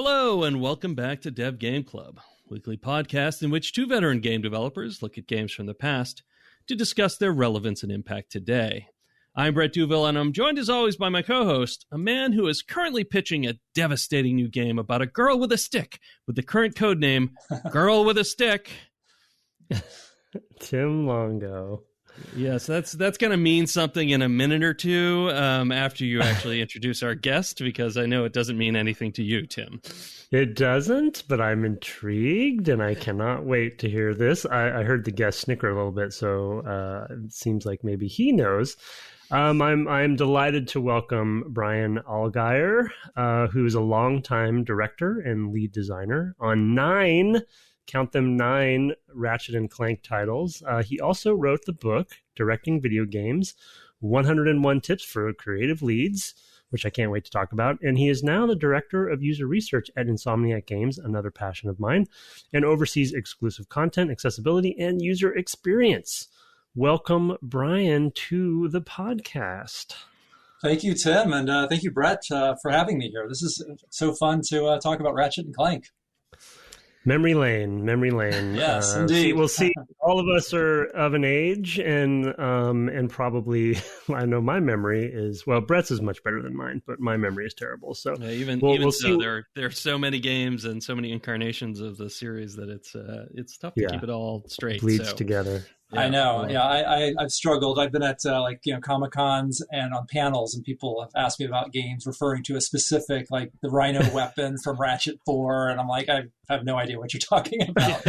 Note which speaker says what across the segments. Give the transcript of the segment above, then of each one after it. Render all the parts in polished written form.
Speaker 1: Hello, and welcome back to Dev Game Club, weekly podcast in which two veteran game developers look at games from the past to discuss their relevance and impact today. I'm Brett Duville, and I'm joined as always by my co-host, a man who is currently pitching a devastating new game about a girl with a stick, with the current codename Girl with a Stick.
Speaker 2: Tim Longo.
Speaker 1: Yes, that's going to mean something in a minute or two after you actually introduce our guest, because I know it doesn't mean anything to you, Tim.
Speaker 2: It doesn't, but I'm intrigued, and I cannot wait to hear this. I heard the guest snicker a little bit, so it seems like maybe he knows. I'm delighted to welcome Brian Allgeier, who is a longtime director and lead designer on 9 Ratchet Clank titles. He also wrote the book, Directing Video Games, 101 Tips for Creative Leads, which I can't wait to talk about. And he is now the director of user research at Insomniac Games, another passion of mine, and oversees exclusive content, accessibility, and user experience. Welcome, Brian, to the podcast.
Speaker 3: Thank you, Tim, and thank you, Brett, for having me here. This is so fun to talk about Ratchet and Clank.
Speaker 2: Memory lane.
Speaker 3: Yes, indeed.
Speaker 2: We'll see. All of us are of an age, and probably, I know my memory is, well, Brett's is much better than mine, but my memory is terrible. So
Speaker 1: yeah, even so, there are so many games and so many incarnations of the series that it's tough to keep it all straight.
Speaker 2: Bleeds together.
Speaker 3: Yeah, I know. Yeah, I've struggled. I've been at Comic-Cons and on panels, and people have asked me about games referring to a specific, like the Rhino weapon from Ratchet 4, and I'm like, I have no idea what you're talking about.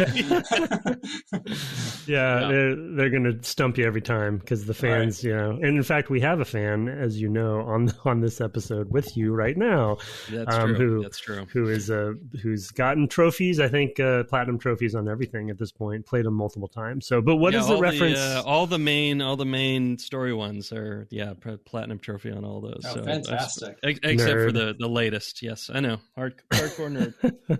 Speaker 2: They're going to stump you every time because the fans, right. And in fact, we have a fan, as you know, on this episode with you right now.
Speaker 1: That's true. That's true.
Speaker 2: Who's gotten trophies? I think platinum trophies on everything at this point. Played them multiple times. So, but what is the reference?
Speaker 1: All the main story ones are platinum trophy on all those.
Speaker 3: Oh,
Speaker 1: so
Speaker 3: fantastic!
Speaker 1: Except for the latest. Yes, I know. Hardcore nerd.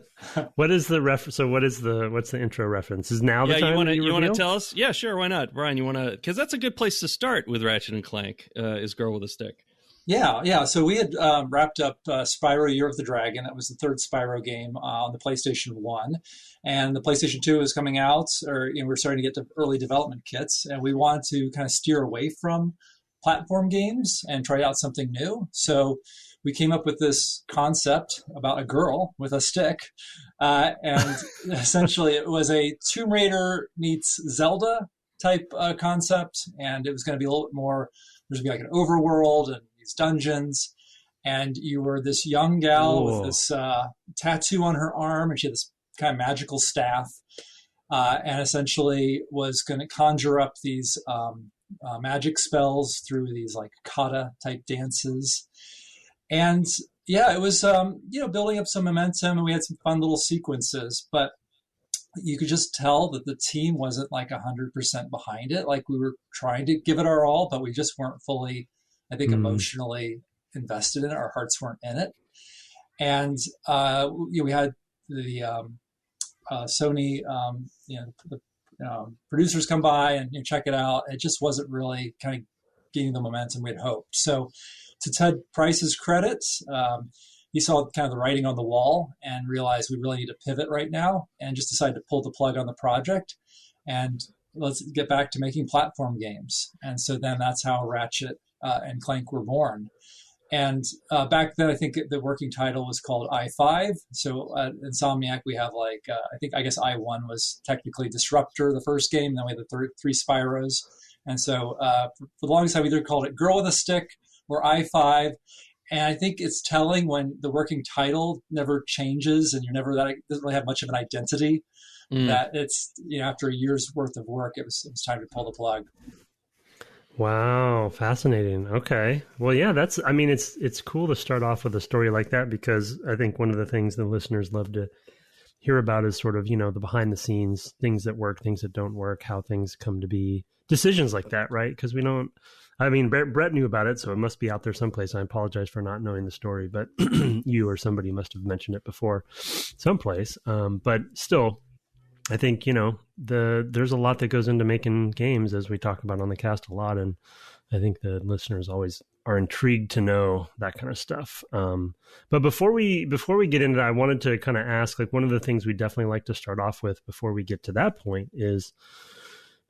Speaker 2: What is the reference? So what's the intro reference? Is now the time
Speaker 1: you want to tell us? Yeah, sure. Why not, Brian? You want to? Because that's a good place to start with Ratchet and Clank. Is Girl with a Stick. Yeah.
Speaker 3: So we had wrapped up Spyro Year of the Dragon. That was the third Spyro game on the PlayStation 1. And the PlayStation 2 is coming out, or we're starting to get to early development kits. And we wanted to kind of steer away from platform games and try out something new. So we came up with this concept about a girl with a stick. And essentially it was a Tomb Raider meets Zelda type concept. And it was going to be a little bit more, there's going to be like an overworld and dungeons, and you were this young gal with this tattoo on her arm, and she had this kind of magical staff, and essentially was going to conjure up these magic spells through these like kata type dances. And it was building up some momentum, and we had some fun little sequences, but you could just tell that the team wasn't like 100% behind it. Like we were trying to give it our all, but we just weren't fully, I think, emotionally invested in it. Our hearts weren't in it. And we had the Sony, the producers come by and check it out. It just wasn't really kind of gaining the momentum we'd hoped. So to Ted Price's credit, he saw kind of the writing on the wall and realized we really need to pivot right now, and just decided to pull the plug on the project and let's get back to making platform games. And so then that's how Ratchet and Clank were born. And back then, I think the working title was called I-5. So at Insomniac, we have I guess I-1 was technically Disruptor, the first game. And then we had the three Spyros. And so for the longest time, we either called it Girl with a Stick or I-5. And I think it's telling when the working title never changes and doesn't really have much of an identity, that it's, after a year's worth of work, it was time to pull the plug.
Speaker 2: Wow, fascinating. Okay. Well, yeah, it's cool to start off with a story like that, because I think one of the things the listeners love to hear about is sort of, the behind the scenes, things that work, things that don't work, how things come to be, decisions like that, right? Because Brett knew about it, so it must be out there someplace. I apologize for not knowing the story, but you or somebody must have mentioned it before someplace. But still, I think, there's a lot that goes into making games, as we talk about on the cast a lot. And I think the listeners always are intrigued to know that kind of stuff. But before we get into that, I wanted to kind of ask, like, one of the things we definitely like to start off with before we get to that point is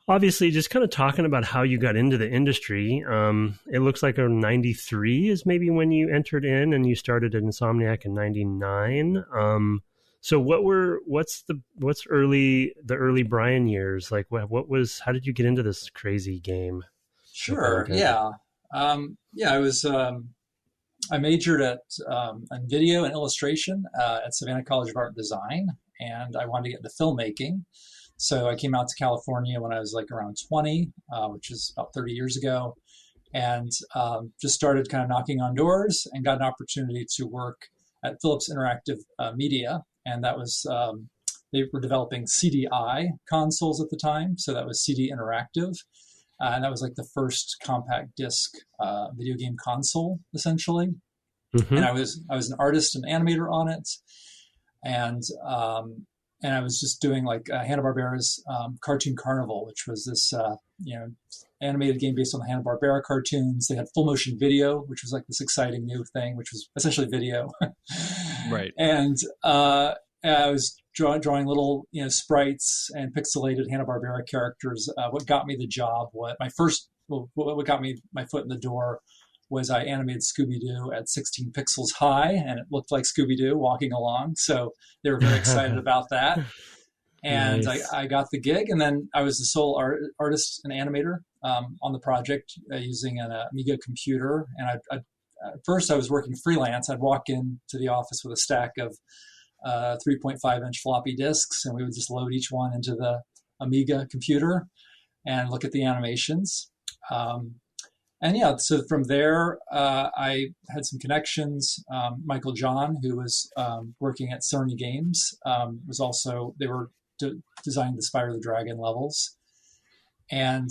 Speaker 2: obviously just kind of talking about how you got into the industry. It looks like 93 is maybe when you entered in, and you started at Insomniac in 99. So what's the early Brian years like? How did you get into this crazy game?
Speaker 3: Sure. Yeah. I majored in video and illustration at Savannah College of Art and Design, and I wanted to get into filmmaking. So I came out to California when I was like around 20, which is about 30 years ago, and just started kind of knocking on doors and got an opportunity to work at Phillips Interactive Media. And that was, they were developing CDI consoles at the time. So that was CD Interactive. And that was like the first compact disc video game console, essentially. Mm-hmm. And I was an artist and animator on it. And I was just doing like Hanna-Barbera's Cartoon Carnival, which was this, animated game based on the Hanna-Barbera cartoons. They had full motion video, which was like this exciting new thing, which was essentially video.
Speaker 1: Right.
Speaker 3: And I was drawing little, sprites and pixelated Hanna-Barbera characters. What got me the job, what got me my foot in the door was I animated Scooby-Doo at 16 pixels high, and it looked like Scooby-Doo walking along. So they were very excited about that. And nice. I got the gig, and then I was the sole artist and animator on the project using an Amiga computer. And at first I was working freelance. I'd walk into the office with a stack of 3.5-inch floppy disks, and we would just load each one into the Amiga computer and look at the animations. So from there, I had some connections. Michael John, who was working at Cerny Games, they were designing the Spyro the Dragon levels. And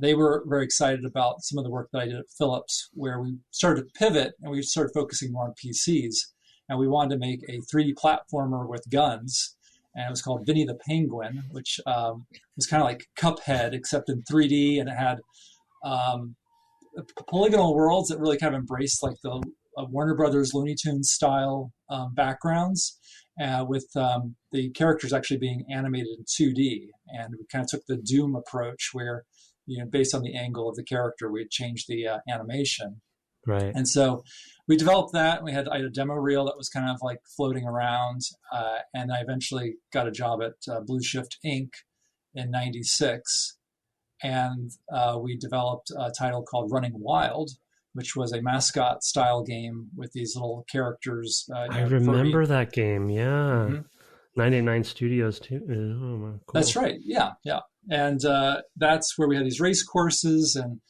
Speaker 3: they were very excited about some of the work that I did at Phillips, where we started to pivot and we started focusing more on PCs. And we wanted to make a 3D platformer with guns. And it was called Vinnie the Penguin, which was kind of like Cuphead, except in 3D. And it had polygonal worlds that really kind of embraced like the Warner Brothers Looney Tunes style backgrounds, with the characters actually being animated in 2D. And we kind of took the Doom approach where, based on the angle of the character, we'd change the animation.
Speaker 2: Right.
Speaker 3: And so we developed that. I had a demo reel that was kind of like floating around. And I eventually got a job at Blue Shift Inc. in 96. And we developed a title called Running Wild, which was a mascot style game with these little characters.
Speaker 2: I remember that game. Yeah. Mm-hmm. 99 Studios too. Oh, cool.
Speaker 3: That's right. Yeah. Yeah. And that's where we had these race courses, and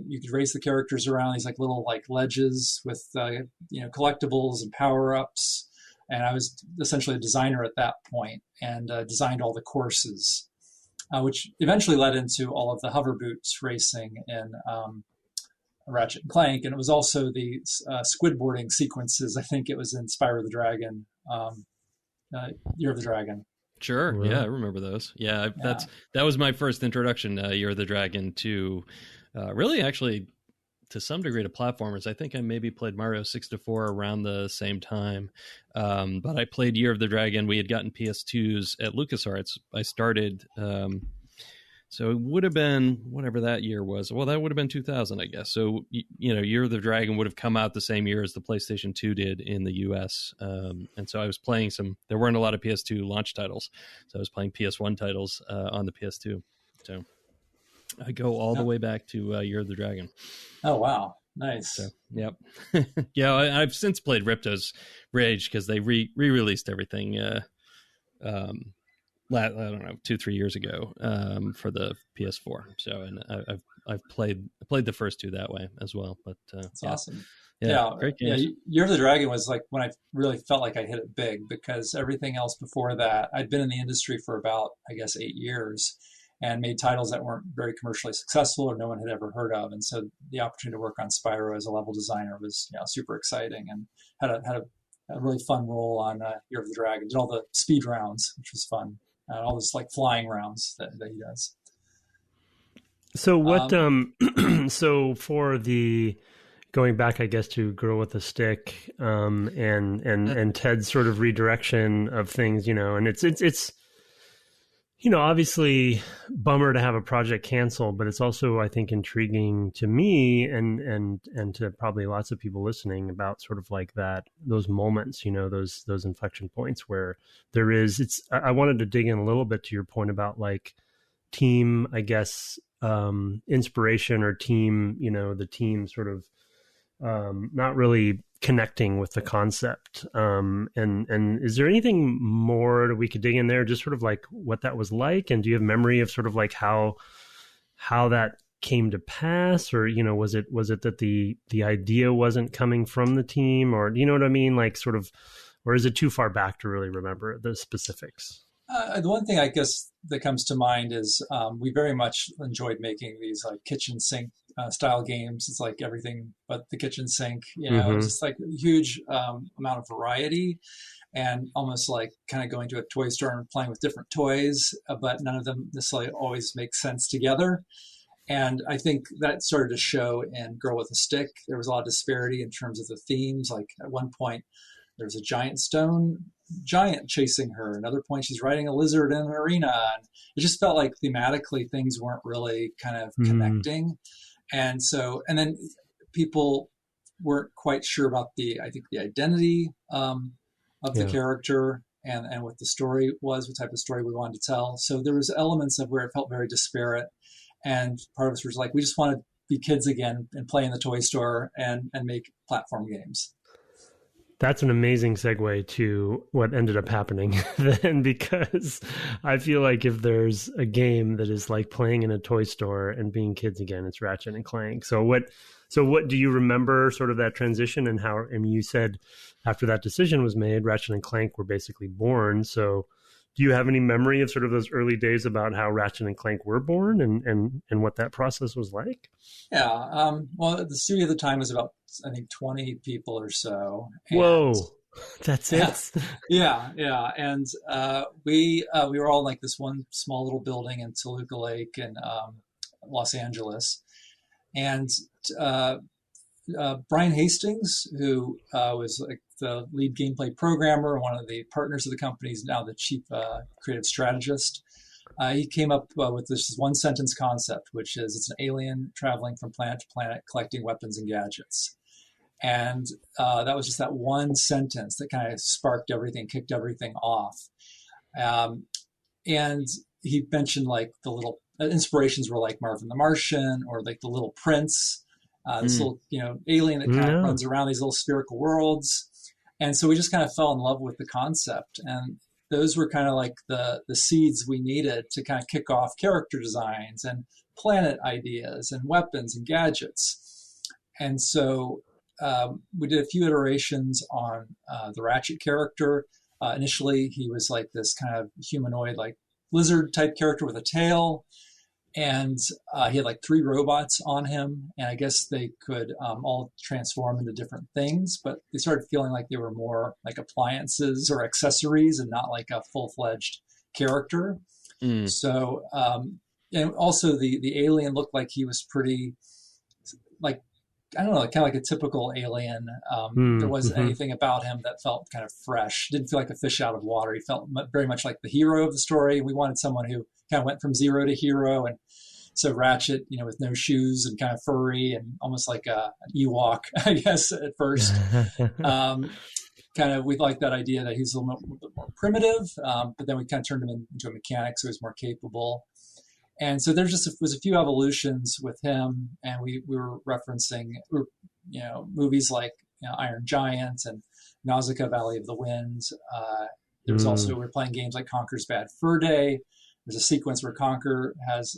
Speaker 3: you could race the characters around these like little like ledges with, collectibles and power-ups. And I was essentially a designer at that point and designed all the courses. Which eventually led into all of the hover boots racing in Ratchet Clank. And it was also the squidboarding sequences. I think it was in Spyro the Dragon, Year of the Dragon.
Speaker 1: Sure. Really? Yeah, I remember those. Yeah, that was my first introduction, Year of the Dragon, to really actually to some degree to platformers. I think I maybe played Mario 64 around the same time. But I played Year of the Dragon. We had gotten PS2s at LucasArts. I started, so it would have been whatever that year was. Well, that would have been 2000, I guess. So, Year of the Dragon would have come out the same year as the PlayStation 2 did in the US. And so I was playing there weren't a lot of PS2 launch titles. So I was playing PS1 titles on the PS2. So I go all the way back to Year of the Dragon.
Speaker 3: Oh, wow. Nice.
Speaker 1: So, yep. Yeah, I've since played Ripto's Rage because they re-released everything, I don't know, 2-3 years ago for the PS4. So, and I've played the first two that way as well. But
Speaker 3: that's awesome. Yeah, great games. Yeah, Year of the Dragon was like when I really felt like I hit it big, because everything else before that, I'd been in the industry for about, I guess, 8 years. And made titles that weren't very commercially successful or no one had ever heard of. And so the opportunity to work on Spyro as a level designer was super exciting, and had a really fun role on Year of the Dragon. Did all the speed rounds, which was fun. All those like flying rounds that he does.
Speaker 2: So what? So for the going back, I guess, to Girl with a Stick, and Ted's sort of redirection of things, and it's obviously bummer to have a project canceled, but it's also, I think, intriguing to me and to probably lots of people listening about sort of like those moments, those inflection points where there is, I wanted to dig in a little bit to your point about like team, I guess, inspiration or team, the team sort of not really connecting with the concept. And is there anything more that we could dig in there, just sort of like what that was like? And do you have memory of sort of like how that came to pass, or, was it that the idea wasn't coming from the team, or, you know what I mean? Like sort of, or is it too far back to really remember the specifics?
Speaker 3: The one thing I guess that comes to mind is we very much enjoyed making these like kitchen sink style games. It's like everything but the kitchen sink,
Speaker 2: Mm-hmm.
Speaker 3: It's just like a huge amount of variety, and almost like kind of going to a toy store and playing with different toys, but none of them necessarily always make sense together. And I think that started to show in Girl with a Stick. There was a lot of disparity in terms of the themes. Like at one point, there's a giant stone giant chasing her. Another point, she's riding a lizard in an arena. And it just felt like thematically things weren't really kind of connecting. And then people weren't quite sure about the identity of the character and what the story was, what type of story we wanted to tell. So there was elements of where it felt very disparate. And part of us was like, we just want to be kids again and play in the toy store and make platform games.
Speaker 2: That's an amazing segue to what ended up happening then, because I feel like if there's a game that is like playing in a toy store and being kids again, it's Ratchet and Clank. So what do you remember sort of that transition and how, I mean, you said after that decision was made, Ratchet and Clank were basically born. So do you have any memory of sort of those early days about how Ratchet and Clank were born and what that process was like?
Speaker 3: Yeah. Well, the studio at the time was about, I think, 20 people or so. And
Speaker 2: whoa, that's it?
Speaker 3: Yeah. And we were all in like this one small little building in Toluca Lake in Los Angeles. And Brian Hastings, who was like the lead gameplay programmer, one of the partners of the company, is now the chief creative strategist. He came up with this one sentence concept, which is it's an alien traveling from planet to planet, collecting weapons and gadgets. And that was just that one sentence that kind of sparked everything, kicked everything off. And he mentioned like the little inspirations were like Marvin the Martian or like the Little Prince, this little, alien that kind of runs around these little spherical worlds. And so we just kind of fell in love with the concept. And those were kind of like the seeds we needed to kind of kick off character designs and planet ideas and weapons and gadgets. And so we did a few iterations on the Ratchet character. Initially, he was like this kind of humanoid, like lizard type character with a tail. And he had like 3 robots on him. And I guess they could all transform into different things, but they started feeling like they were more like appliances or accessories and not like a full-fledged character. So, and also the alien looked like he was pretty, like, I don't know, kind of like a typical alien. There wasn't anything about him that felt kind of fresh. Didn't feel like a fish out of water. He felt very much like the hero of the story. We wanted someone who kind of went from zero to hero. And so Ratchet, with no shoes and kind of furry and almost like an Ewok, I guess, at first. We liked that idea that he's a little bit more primitive, but then we kind of turned him into a mechanic so he's more capable. And so there was a few evolutions with him, and we were referencing, movies like Iron Giant and Nausicaa, Valley of the Wind. There was also, we were playing games like Conker's Bad Fur Day. There's a sequence where Conker has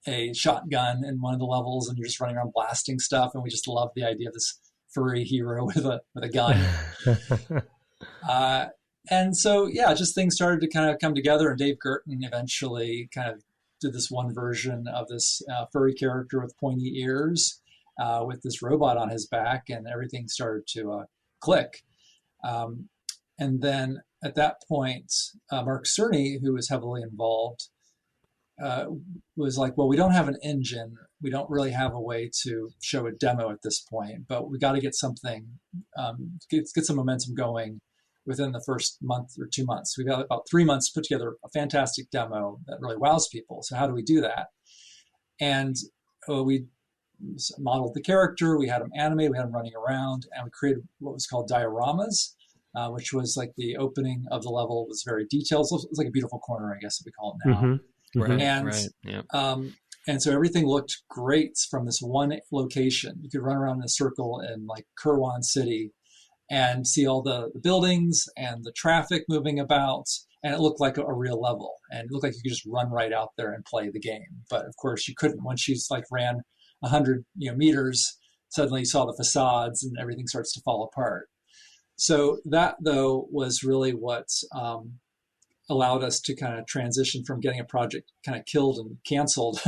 Speaker 3: a shotgun in one of the levels, and you're just running around blasting stuff. And we just love the idea of this furry hero with a gun. And so, just things started to kind of come together, and Dave Guertin eventually kind of did this one version of this furry character with pointy ears with this robot on his back, and everything started to click. And then at that point, Mark Cerny, who was heavily involved, was like, well, we don't have an engine. we don't really have a way to show a demo at this point, but we got to get something, get some momentum going within the first month or 2 months. We've got about 3 months to put together a fantastic demo that really wows people. So how do we do that? And we modeled the character, we had him animated, we had him running around, and we created what was called dioramas, which was like the opening of the level was very detailed. So it was like a beautiful corner, I guess we call it now.
Speaker 2: Mm-hmm.
Speaker 1: Right,
Speaker 3: and,
Speaker 1: right. Yeah.
Speaker 3: And so everything looked great from this one location. You could run around in a circle in like Kirwan City and see all the buildings and the traffic moving about. And it looked like a real level. And it looked like you could just run right out there and play the game. But of course you couldn't. Once you like ran 100 meters, suddenly you saw the facades and everything starts to fall apart. So that, though, was really what allowed us to kind of transition from getting a project kind of killed and canceled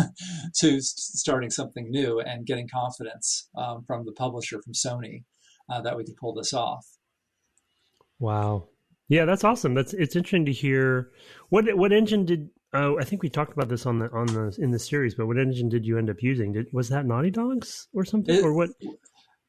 Speaker 3: to starting something new and getting confidence from the publisher, from Sony, that we could pull this off.
Speaker 2: Wow. Yeah, that's awesome. It's interesting to hear. What engine did? I think we talked about this in the series. But what engine did you end up using? Was that Naughty Dog's or something, or what?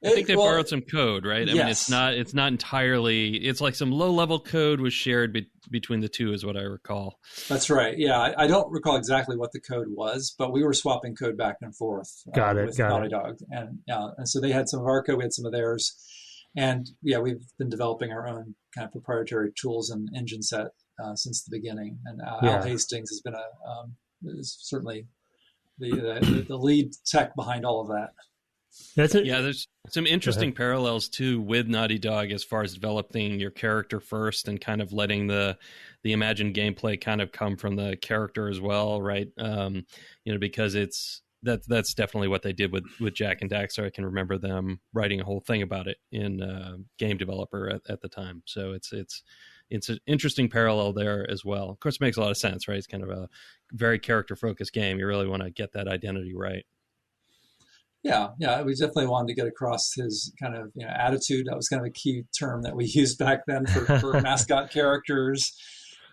Speaker 1: I think they borrowed some code, right? I mean,
Speaker 3: yes.
Speaker 1: it's not entirely. It's like some low level code was shared between the two, is what I recall.
Speaker 3: That's right. Yeah, I don't recall exactly what the code was, but we were swapping code back and forth. With Naughty Dog, and so they had some of our code, we had some of theirs, and yeah, we've been developing our own kind of proprietary tools and engine set since the beginning. And Al Hastings has been is certainly the lead tech behind all of that.
Speaker 2: That's it.
Speaker 1: Yeah, there's some interesting parallels too with Naughty Dog as far as developing your character first and kind of letting the imagined gameplay kind of come from the character as well, right? Because that's definitely what they did with Jak and Daxter. I can remember them writing a whole thing about it in Game Developer at the time. So it's an interesting parallel there as well. Of course, it makes a lot of sense, right? It's kind of a very character focused game. You really want to get that identity right.
Speaker 3: Yeah, we definitely wanted to get across his kind of attitude. That was kind of a key term that we used back then for mascot characters,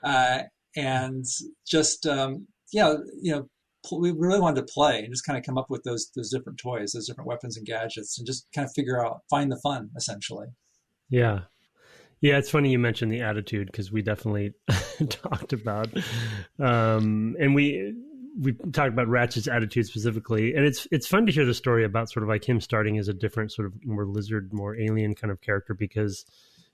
Speaker 3: and just we really wanted to play and just kind of come up with those different toys, those different weapons and gadgets, and just kind of find the fun, essentially.
Speaker 2: Yeah. Yeah, it's funny you mentioned the attitude because we definitely talked about, and we talked about Ratchet's attitude specifically, and it's fun to hear the story about sort of like him starting as a different sort of more lizard, more alien kind of character, because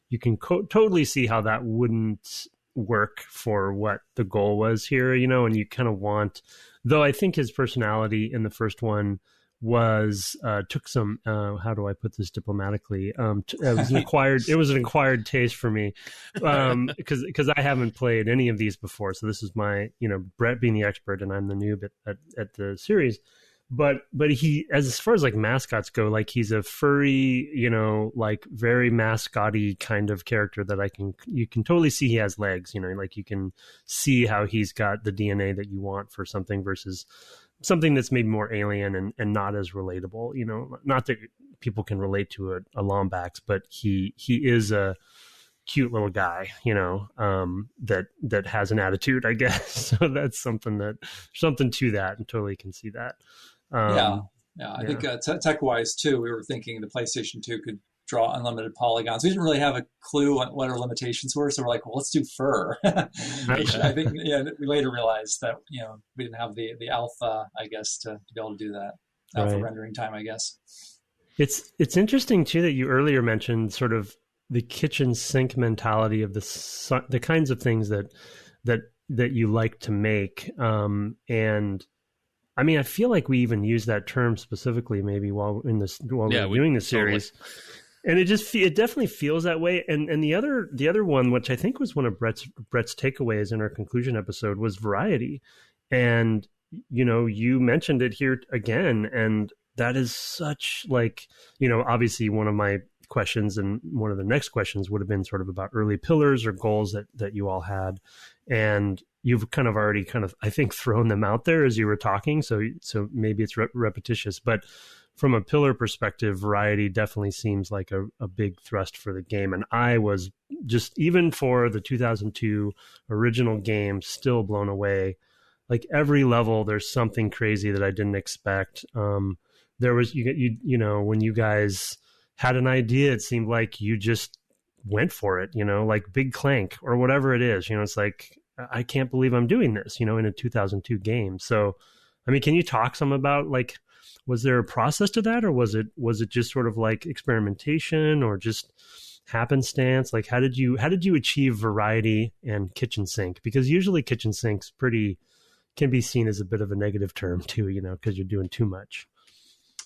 Speaker 2: you can totally see how that wouldn't work for what the goal was here, and you kind of want, though I think his personality in the first one was took some how do I put this diplomatically, it was an acquired taste for me, because I haven't played any of these before, so this is my Brett being the expert and I'm the noob at the series, but he, as far as like mascots go, like he's a furry, like very mascotty kind of character that you can totally see he has legs, like you can see how he's got the DNA that you want for something versus something that's maybe more alien and not as relatable, not that people can relate to a Lombax, but he is a cute little guy, that has an attitude, I guess. So that's something to that, and totally can see that.
Speaker 3: I think tech-wise too, we were thinking the PlayStation 2 could draw unlimited polygons. We didn't really have a clue on what our limitations were, so we're like, well, let's do fur. I think we later realized that we didn't have the alpha, I guess, to be able to do that alpha rendering time, I guess.
Speaker 2: It's interesting too that you earlier mentioned sort of the kitchen sink mentality of the kinds of things that you like to make, and I mean, I feel like we even use that term specifically maybe while we're doing the series. Totally. And it definitely feels that way. And the other one, which I think was one of Brett's takeaways in our conclusion episode, was variety. And you mentioned it here again, and that is such like, obviously one of my questions and one of the next questions would have been sort of about early pillars or goals that you all had, and you've kind of already I think thrown them out there as you were talking, so maybe it's repetitious, but from a pillar perspective, variety definitely seems like a big thrust for the game. And I was just, even for the 2002 original game, still blown away like every level, there's something crazy that I didn't expect. There was, you know, when you guys had an idea, it seemed like you just went for it, you know, like Big Clank or whatever it is, you know, it's like, I can't believe I'm doing this, you know, in a 2002 game. So, I mean, can you talk some about, like, was there a process to that, or was it just sort of like experimentation or just happenstance? Like, how did you achieve variety and kitchen sink? Because usually kitchen sink's can be seen as a bit of a negative term too, you know, because you're doing too much.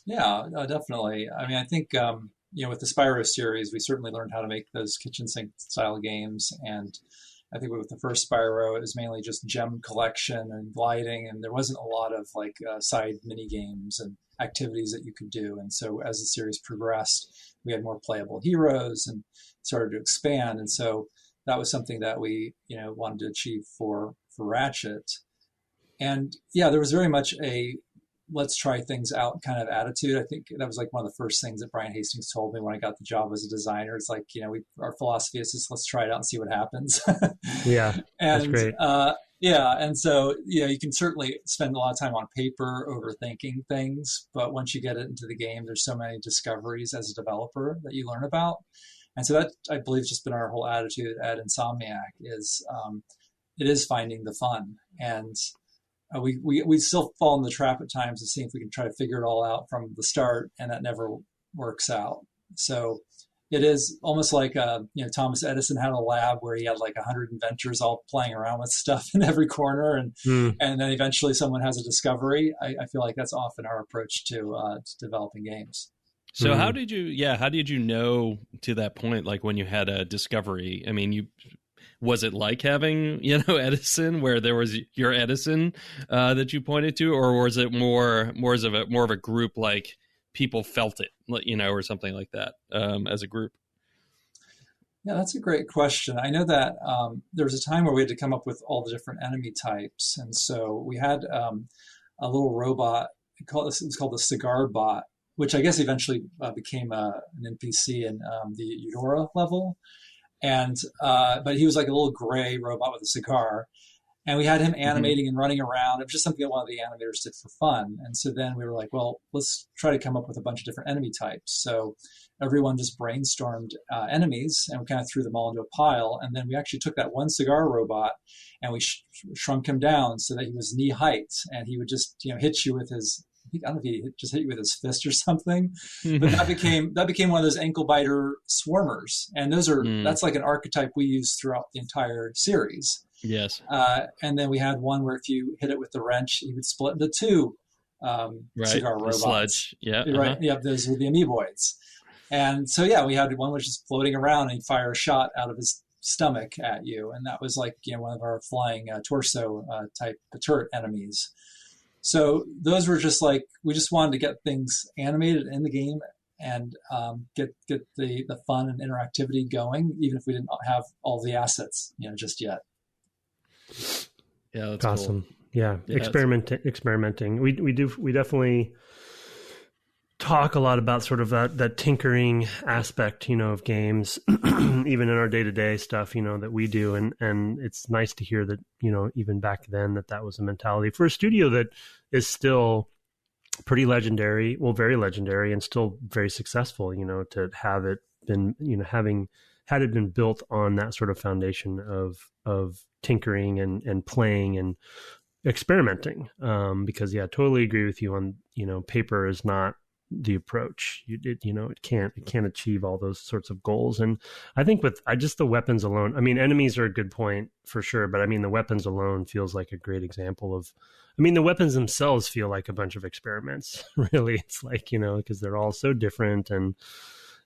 Speaker 3: Yeah, definitely. I mean, I think, you know, with the Spyro series, we certainly learned how to make those kitchen sink style games. And I think with the first Spyro, it was mainly just gem collection and gliding, and there wasn't a lot of like side mini games and activities that you could do. And so as the series progressed, we had more playable heroes and started to expand. And so that was something that we, you know, wanted to achieve for Ratchet. And yeah, there was very much a let's try things out kind of attitude. I think that was like one of the first things that Brian Hastings told me when I got the job as a designer. It's like, you know, our philosophy is just let's try it out and see what happens.
Speaker 2: Yeah,
Speaker 3: and,
Speaker 2: that's great.
Speaker 3: Yeah, and so, you know, you can certainly spend a lot of time on paper overthinking things, but once you get it into the game, there's so many discoveries as a developer that you learn about. And so that, I believe, has just been our whole attitude at Insomniac is it is finding the fun. And we still fall in the trap at times to see if we can try to figure it all out from the start, and that never works out. So it is almost like, you know, Thomas Edison had a lab where he had like 100 inventors all playing around with stuff in every corner, and then eventually someone has a discovery. I feel like that's often our approach to developing games.
Speaker 1: So how did you know to that point, like when you had a discovery? I mean, was it like having, you know, Edison, where there was your Edison that you pointed to, or was it more of a group, like people felt it, you know, or something like that as a group?
Speaker 3: Yeah, that's a great question. I know that there was a time where we had to come up with all the different enemy types, and so we had a little robot. It was called the Cigar Bot, which I guess eventually became an NPC in the Eudora level. And but he was like a little gray robot with a cigar, and we had him animating and running around. It was just something that one of the animators did for fun. And so then we were like, well, let's try to come up with a bunch of different enemy types. So everyone just brainstormed enemies, and we kind of threw them all into a pile. And then we actually took that one cigar robot and we shrunk him down so that he was knee height, and he would just, you know, hit you with his, I don't know if he just hit you with his fist or something, but that became one of those ankle biter swarmers, and that's like an archetype we use throughout the entire series.
Speaker 1: Yes.
Speaker 3: And then we had one where if you hit it with the wrench, he would split into two cigar robots.
Speaker 1: Sludge. Yeah.
Speaker 3: Right. Yeah. Those were the amoeboids. And so yeah, we had one which was floating around, and he'd fire a shot out of his stomach at you, and that was like, you know, one of our flying torso type turret enemies. So those were just like, we just wanted to get things animated in the game and get the fun and interactivity going, even if we didn't have all the assets, you know, just yet.
Speaker 1: Yeah, that's
Speaker 2: awesome.
Speaker 1: Cool.
Speaker 2: Yeah, experimenting. We definitely talk a lot about sort of that tinkering aspect, you know, of games, even in our day-to-day stuff, you know, that we do. And it's nice to hear that, you know, even back then that was a mentality for a studio that is still pretty legendary, well, very legendary, and still very successful, you know, to have it been, you know, had it been built on that sort of foundation of tinkering and playing and experimenting. Because yeah, I totally agree with you on, you know, paper is not the approach. It can't achieve all those sorts of goals. And I think with just the weapons alone, I mean, enemies are a good point for sure, but I mean, the weapons alone feels like a great example of, I mean, the weapons themselves feel like a bunch of experiments, really. It's like, you know, because they're all so different, and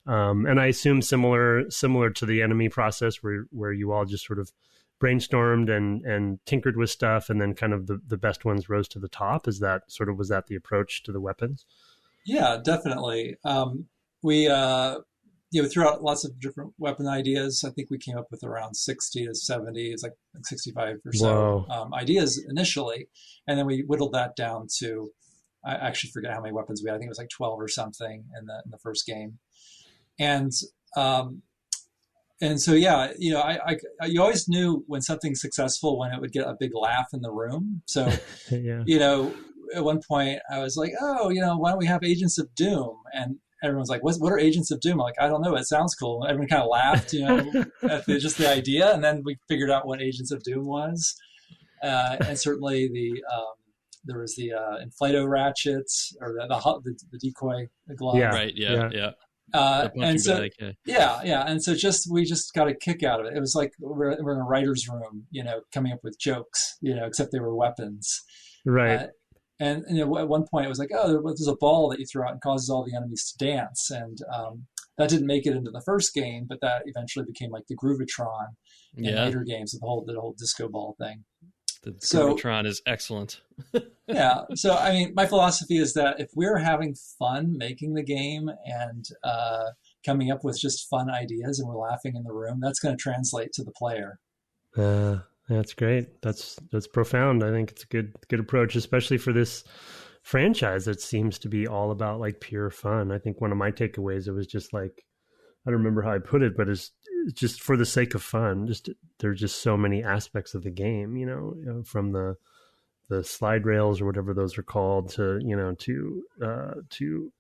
Speaker 2: I assume similar to the enemy process where you all just sort of brainstormed and tinkered with stuff, and then kind of the best ones rose to the top. Was that the approach to the weapons? Yeah,
Speaker 3: definitely. We threw out lots of different weapon ideas. I think we came up with around 60 to 70, it's like 65 or so ideas initially. And then we whittled that down to, I actually forget how many weapons we had. I think it was like 12 or something in the first game. And And so, yeah, you always knew when something's successful when it would get a big laugh in the room. So,
Speaker 2: Yeah.
Speaker 3: At one point I was like, oh, why don't we have Agents of Doom? And everyone's like, what are Agents of Doom? I'm like, I don't know. It sounds cool. And everyone kind of laughed, at just the idea. And then we figured out what Agents of Doom was. And certainly there was the inflato ratchets or the decoy glove.
Speaker 2: Yeah.
Speaker 1: Right. Yeah.
Speaker 3: And so,
Speaker 1: bag,
Speaker 3: and so we just got a kick out of it. It was like we're in a writer's room, coming up with jokes, except they were weapons.
Speaker 2: Right.
Speaker 3: And at one point it was like, oh, there's a ball that you throw out and causes all the enemies to dance. And that didn't make it into the first game, but that eventually became like the Groovatron in later games, the whole disco ball thing.
Speaker 1: The Groovatron is excellent.
Speaker 3: Yeah. So, I mean, my philosophy is that if we're having fun making the game and coming up with just fun ideas and we're laughing in the room, that's going to translate to the player.
Speaker 2: That's great. That's profound. I think it's a good approach, especially for this franchise that seems to be all about like pure fun. I think one of my takeaways, it was just like, I don't remember how I put it, but it's just for the sake of fun. There's just so many aspects of the game, from the slide rails or whatever those are called to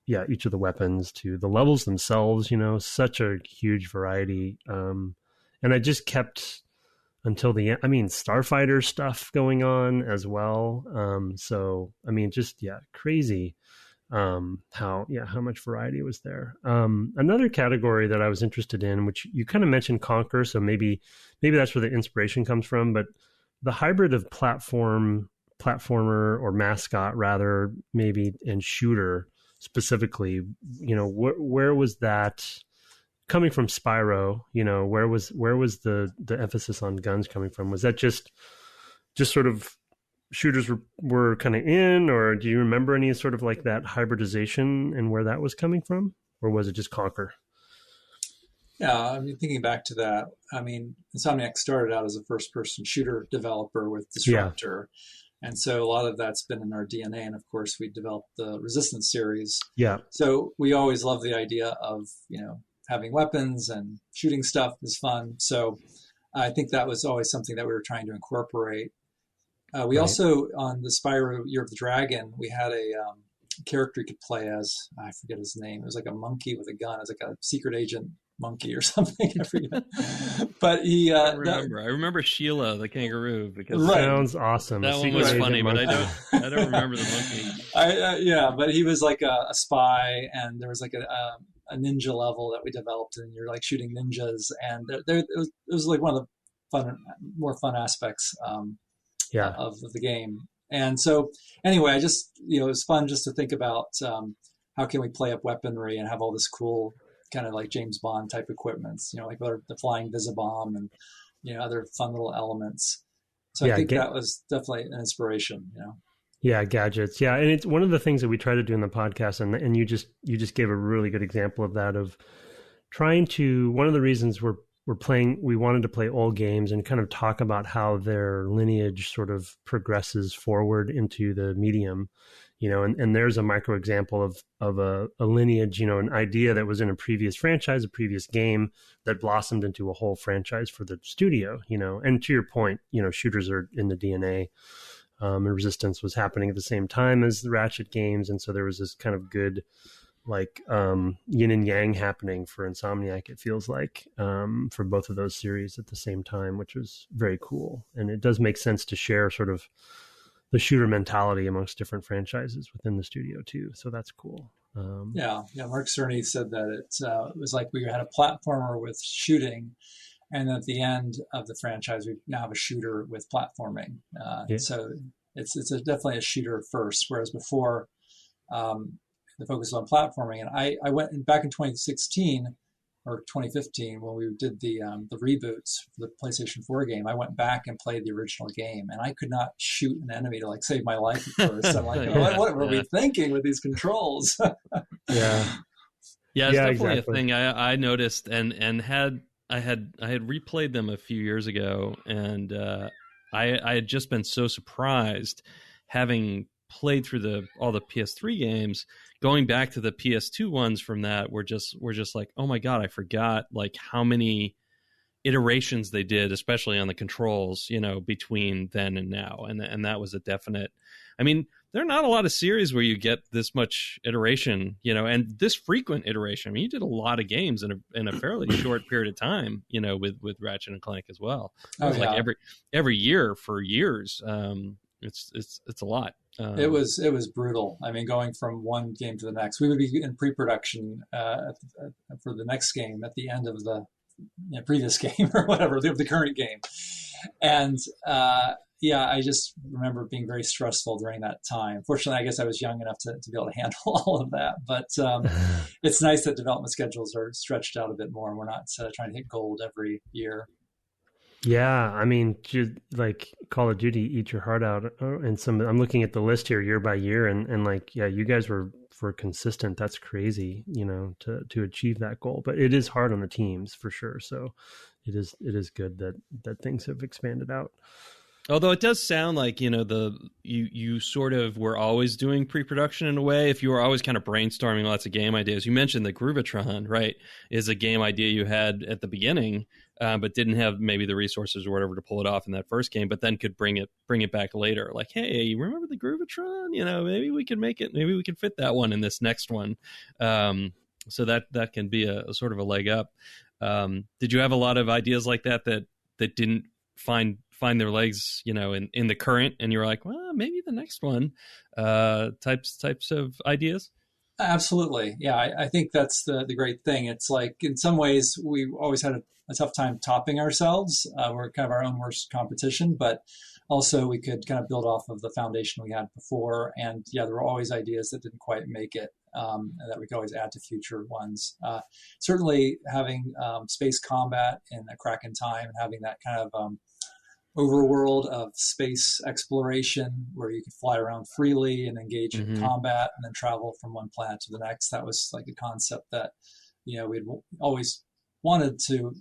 Speaker 2: each of the weapons to the levels themselves, such a huge variety. And I just kept until the end. I mean, Starfighter stuff going on as well. So, I mean, crazy how much variety was there. Another category that I was interested in, which you kind of mentioned Conker, so maybe that's where the inspiration comes from, but the hybrid of platformer or mascot rather, maybe, and shooter specifically, where was that coming from? Spyro, where was the emphasis on guns coming from? Was that just sort of shooters were kind of in, or do you remember any sort of like that hybridization and where that was coming from, or was it just Conker?
Speaker 3: Yeah, I mean, thinking back to that, I mean, Insomniac started out as a first-person shooter developer with Disruptor. Yeah. And so a lot of that's been in our DNA. And of course, we developed the Resistance series.
Speaker 2: Yeah.
Speaker 3: So we always love the idea of, having weapons and shooting stuff is fun. So I think that was always something that we were trying to incorporate. We also, on the Spyro Year of the Dragon, we had a character you could play as, I forget his name. It was like a monkey with a gun. It was like a secret agent monkey or something. I forget. But he... I
Speaker 1: remember Sheila, the kangaroo. Because
Speaker 2: sounds awesome.
Speaker 1: That one was funny, but I don't remember the monkey.
Speaker 3: But he was like a spy, and there was like a ninja level that we developed, and you're like shooting ninjas, and it was like one of the more fun aspects of the game. And so anyway, I just, it was fun just to think about how can we play up weaponry and have all this cool kind of like James Bond type equipments, like the flying Visibomb and, other fun little elements. So I think that was definitely an inspiration,
Speaker 2: Yeah, gadgets. Yeah, and it's one of the things that we try to do in the podcast, and you just gave a really good example of that, of trying to, one of the reasons we wanted to play old games and kind of talk about how their lineage sort of progresses forward into the medium, and there's a micro example of a lineage, an idea that was in a previous franchise, a previous game that blossomed into a whole franchise for the studio, and to your point, shooters are in the DNA. And Resistance was happening at the same time as the Ratchet games, and so there was this kind of good, like, yin and yang happening for Insomniac, it feels like, for both of those series at the same time, which was very cool. And it does make sense to share sort of the shooter mentality amongst different franchises within the studio too, so that's cool.
Speaker 3: Mark Cerny said that it was like we had a platformer with shooting, and at the end of the franchise, we now have a shooter with platforming. So it's definitely a shooter first, whereas before the focus was on platforming. And I went back in 2016 or 2015 when we did the reboots for the PlayStation 4 game. I went back and played the original game, and I could not shoot an enemy to like save my life at first. I'm like, what were we thinking with these controls?
Speaker 1: Yeah, it's definitely a thing I noticed and had. I had replayed them a few years ago, and I had just been so surprised, having played through all the PS3 games, going back to the PS2 ones from that were just like, oh my god, I forgot like how many iterations they did, especially on the controls, between then and now. And that was a definite, I mean, there are not a lot of series where you get this much iteration, and this frequent iteration. I mean, you did a lot of games in a fairly short period of time, with Ratchet and Clank as well. It was like every year for years. It's a lot.
Speaker 3: It was brutal. I mean, going from one game to the next, we would be in pre-production for the next game at the end of the previous game or whatever, the current game. And I just remember being very stressful during that time. Fortunately, I guess I was young enough to be able to handle all of that. But it's nice that development schedules are stretched out a bit more, and we're not trying to hit gold every year.
Speaker 2: Yeah, I mean, like Call of Duty, eat your heart out. And I'm looking at the list here year by year, and like, yeah, you guys were consistent. That's crazy, to achieve that goal. But it is hard on the teams for sure. So it is good that things have expanded out.
Speaker 1: Although it does sound like, you sort of were always doing pre-production in a way. If you were always kind of brainstorming lots of game ideas. You mentioned the Groovatron, right, is a game idea you had at the beginning, but didn't have maybe the resources or whatever to pull it off in that first game, but then could bring it back later. Like, hey, you remember the Groovatron? Maybe we can make it. Maybe we can fit that one in this next one. So that can be a sort of a leg up. Did you have a lot of ideas like that didn't find their legs, in the current, and you were like, well, maybe the next one, types of ideas?
Speaker 3: Absolutely. Yeah. I think that's the great thing. It's like, in some ways, we always had a tough time topping ourselves. We're kind of our own worst competition, but also we could kind of build off of the foundation we had before. And yeah, there were always ideas that didn't quite make it, and that we could always add to future ones. Certainly having space combat in A Crack in Time, and having that kind of overworld of space exploration where you could fly around freely and engage in combat and then travel from one planet to the next. That was like a concept that, we'd always wanted to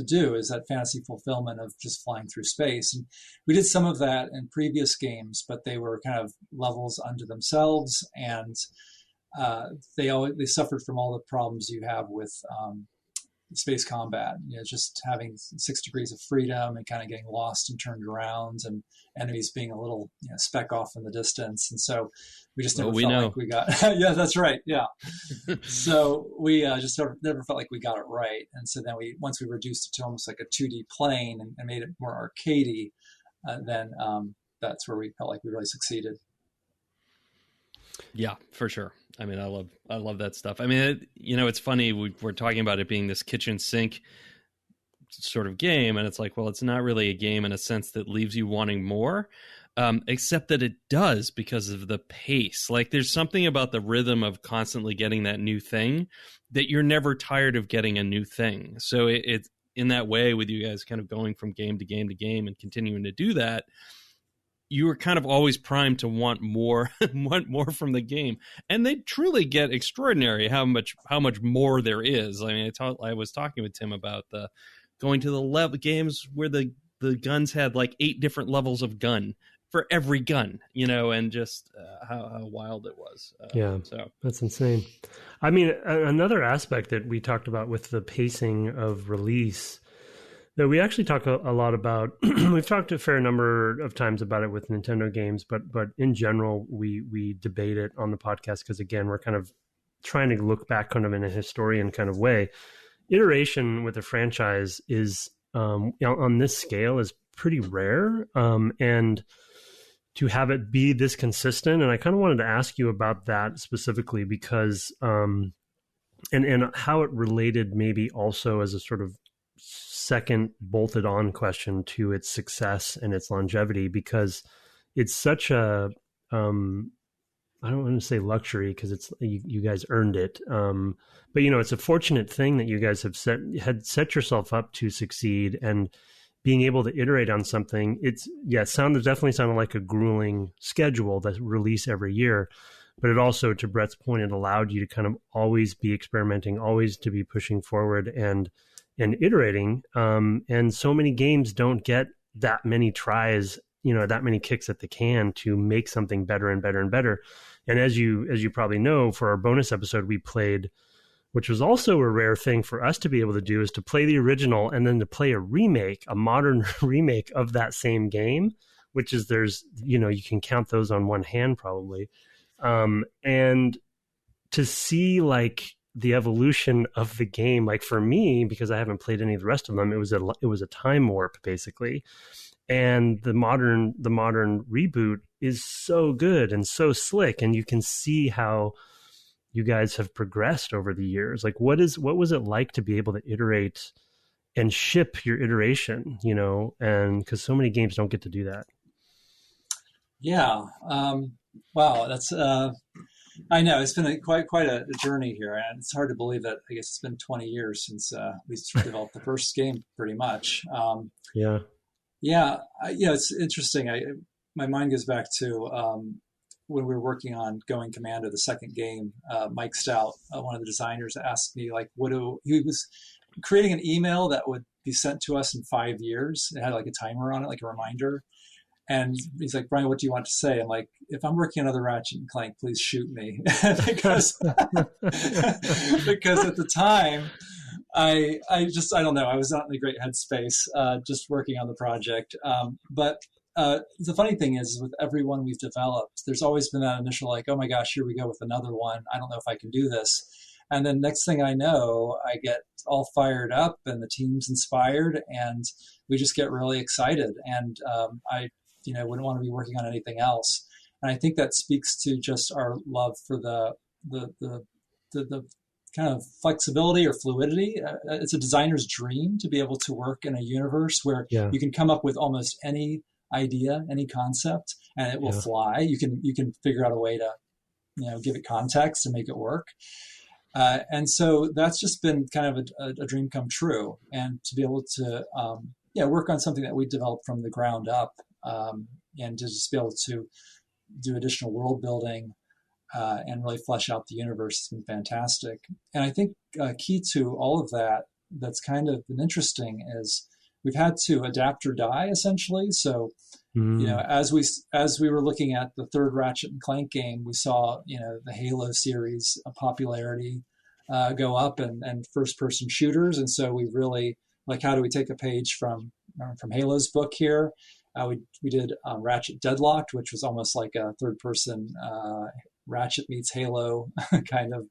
Speaker 3: do, is that fantasy fulfillment of just flying through space. And we did some of that in previous games, but they were kind of levels unto themselves. And they suffered from all the problems you have with space combat, just having 6 degrees of freedom and kind of getting lost and turned around, and enemies being a little speck off in the distance. And so we just never felt like we got yeah, that's right, yeah. So we just never felt like we got it right. And so then once we reduced it to almost like a 2D plane and made it more arcadey, then that's where we felt like we really succeeded.
Speaker 1: Yeah, for sure. I mean, I love that stuff. I mean, it's funny. We're talking about it being this kitchen sink sort of game, and it's like, well, it's not really a game in a sense that leaves you wanting more, except that it does, because of the pace. Like, there's something about the rhythm of constantly getting that new thing that you're never tired of getting a new thing. So it's in that way, with you guys kind of going from game to game to game and continuing to do that, you were kind of always primed to want more, want more from the game, and they truly get extraordinary how much more there is. I mean, I was talking with Tim about going to the level games where the guns had like 8 different levels of gun for every gun, and just how wild it was. So
Speaker 2: that's insane. I mean, another aspect that we talked about with the pacing of release, that we actually talk a lot about. We've talked a fair number of times about it with Nintendo games, but in general, we debate it on the podcast because, again, we're kind of trying to look back kind of in a historian kind of way. Iteration with a franchise is, on this scale, is pretty rare, and to have it be this consistent. And I kind of wanted to ask you about that specifically because, and how it related maybe also as a sort of second bolted on question to its success and its longevity, because it's such a I don't want to say luxury, because it's you guys earned it, but it's a fortunate thing that you guys have set yourself up to succeed, and being able to iterate on something. It definitely sounded like a grueling schedule that release every year, but it also, to Brett's point, it allowed you to kind of always be experimenting, always to be pushing forward and iterating. And so many games don't get that many tries, that many kicks at the can to make something better and better and better. And as you probably know, for our bonus episode, we played which was also a rare thing for us to be able to do, is to play the original and then to play a remake, a modern remake of that same game, which is you can count those on one hand probably. And to see like the evolution of the game, like for me, because I haven't played any of the rest of them, it was a time warp basically. And the modern reboot is so good and so slick, and you can see how you guys have progressed over the years. Like what was it like to be able to iterate and ship your iteration, and because so many games don't get to do that.
Speaker 3: Yeah. Wow. That's, I know it's been quite a journey here, and it's hard to believe that I guess it's been 20 years since we developed the first game pretty much.
Speaker 2: Yeah.
Speaker 3: Yeah. It's interesting. My mind goes back to when we were working on Going Commando, the second game. Mike Stout, one of the designers, asked me like, he was creating an email that would be sent to us in 5 years. It had like a timer on it, like a reminder. And he's like, Brian, what do you want to say? I'm like, if I'm working on another Ratchet and Clank, please shoot me. because at the time, I don't know. I was not in a great headspace just working on the project. But the funny thing is, with everyone we've developed, there's always been that initial like, oh my gosh, here we go with another one. I don't know if I can do this. And then next thing I know, I get all fired up and the team's inspired and we just get really excited. And I wouldn't want to be working on anything else. And I think that speaks to just our love for the kind of flexibility or fluidity. It's a designer's dream to be able to work in a universe where you can come up with almost any idea, any concept, and it will fly. You can figure out a way to, give it context and make it work. And so that's just been kind of a dream come true. And to be able to, work on something that we developed from the ground up, and to just be able to do additional world building and really flesh out the universe has been fantastic. And I think key to all of that that's kind of been interesting is we've had to adapt or die essentially. So, as we were looking at the third Ratchet and Clank game, we saw, the Halo series popularity go up and first person shooters. And so we really like, how do we take a page from Halo's book here? We did Ratchet Deadlocked, which was almost like a third person Ratchet meets Halo kind of,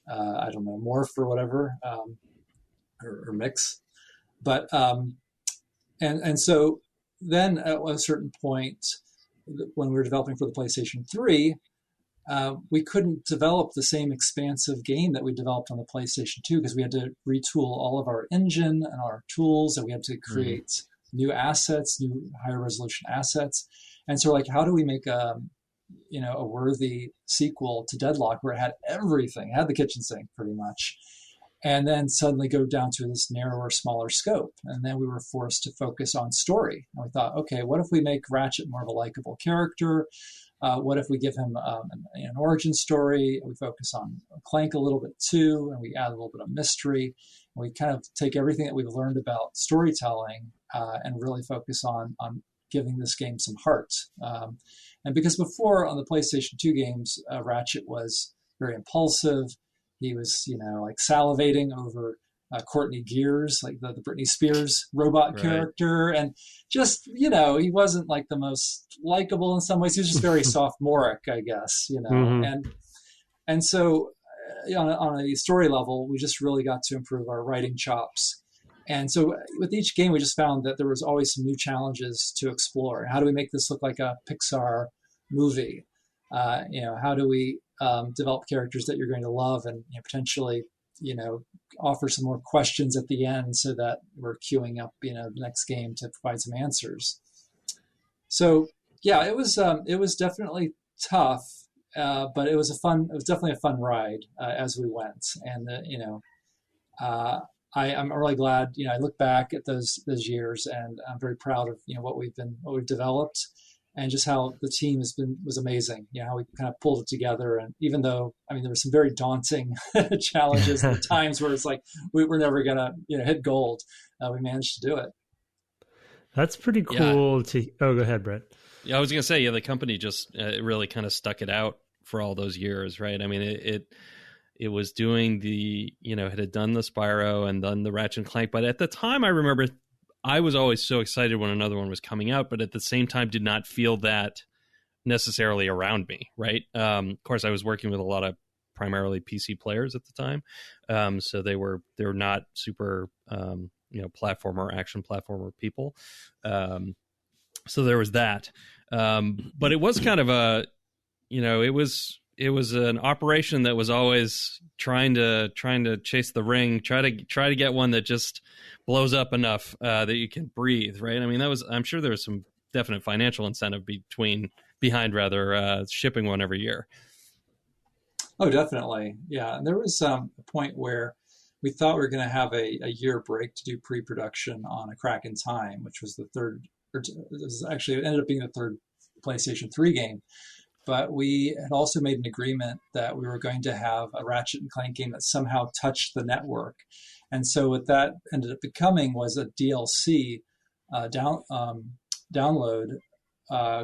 Speaker 3: I don't know, morph or whatever, or mix. But, and so then at a certain point, when we were developing for the PlayStation 3, we couldn't develop the same expansive game that we developed on the PlayStation 2 because we had to retool all of our engine and our tools, and we had to create new assets, new higher resolution assets. And so like, how do we make a worthy sequel to Deadlock where it had everything, it had the kitchen sink pretty much, and then suddenly go down to this narrower, smaller scope. And then we were forced to focus on story. And we thought, okay, what if we make Ratchet more of a likable character? What if we give him an origin story? We focus on Clank a little bit too, and we add a little bit of mystery. And we kind of take everything that we've learned about storytelling and really focus on giving this game some heart. And because before on the PlayStation 2 games, Ratchet was very impulsive. He was, like salivating over Courtney Gears, like the Britney Spears robot character. And just, he wasn't like the most likable in some ways. He was just very sophomoric, I guess, And so on a story level, we just really got to improve our writing chops. And so with each game, we just found that there was always some new challenges to explore. How do we make this look like a Pixar movie? How do we develop characters that you're going to love and potentially, offer some more questions at the end so that we're queuing up, the next game to provide some answers. So yeah, it was definitely tough, but it was definitely a fun ride as we went. And I'm really glad, I look back at those years and I'm very proud of, what we've developed and just how the team was amazing. How we kind of pulled it together. And even though, there were some very daunting challenges at times where it's like, we're never going to, hit gold. We managed to do it.
Speaker 2: That's pretty cool go ahead, Brett.
Speaker 1: Yeah, I was going to say, the company just really kind of stuck it out for all those years, right? It was doing the, it had done the Spyro and done the Ratchet and Clank. But at the time, I remember I was always so excited when another one was coming out, but at the same time did not feel that necessarily around me, right? Of course, I was working with a lot of primarily PC players at the time. So they were not super, action platformer people. So there was that. But it was kind of it was an operation that was always trying to chase the ring, try to get one that just blows up enough that you can breathe, right? I mean, I'm sure there was some definite financial incentive behind shipping one every year.
Speaker 3: Oh, definitely. Yeah. And there was a point where we thought we were going to have a year break to do pre-production on A Crack in Time, which was the third, it ended up being the third PlayStation 3 game. But we had also made an agreement that we were going to have a Ratchet and Clank game that somehow touched the network. And so what that ended up becoming was a DLC download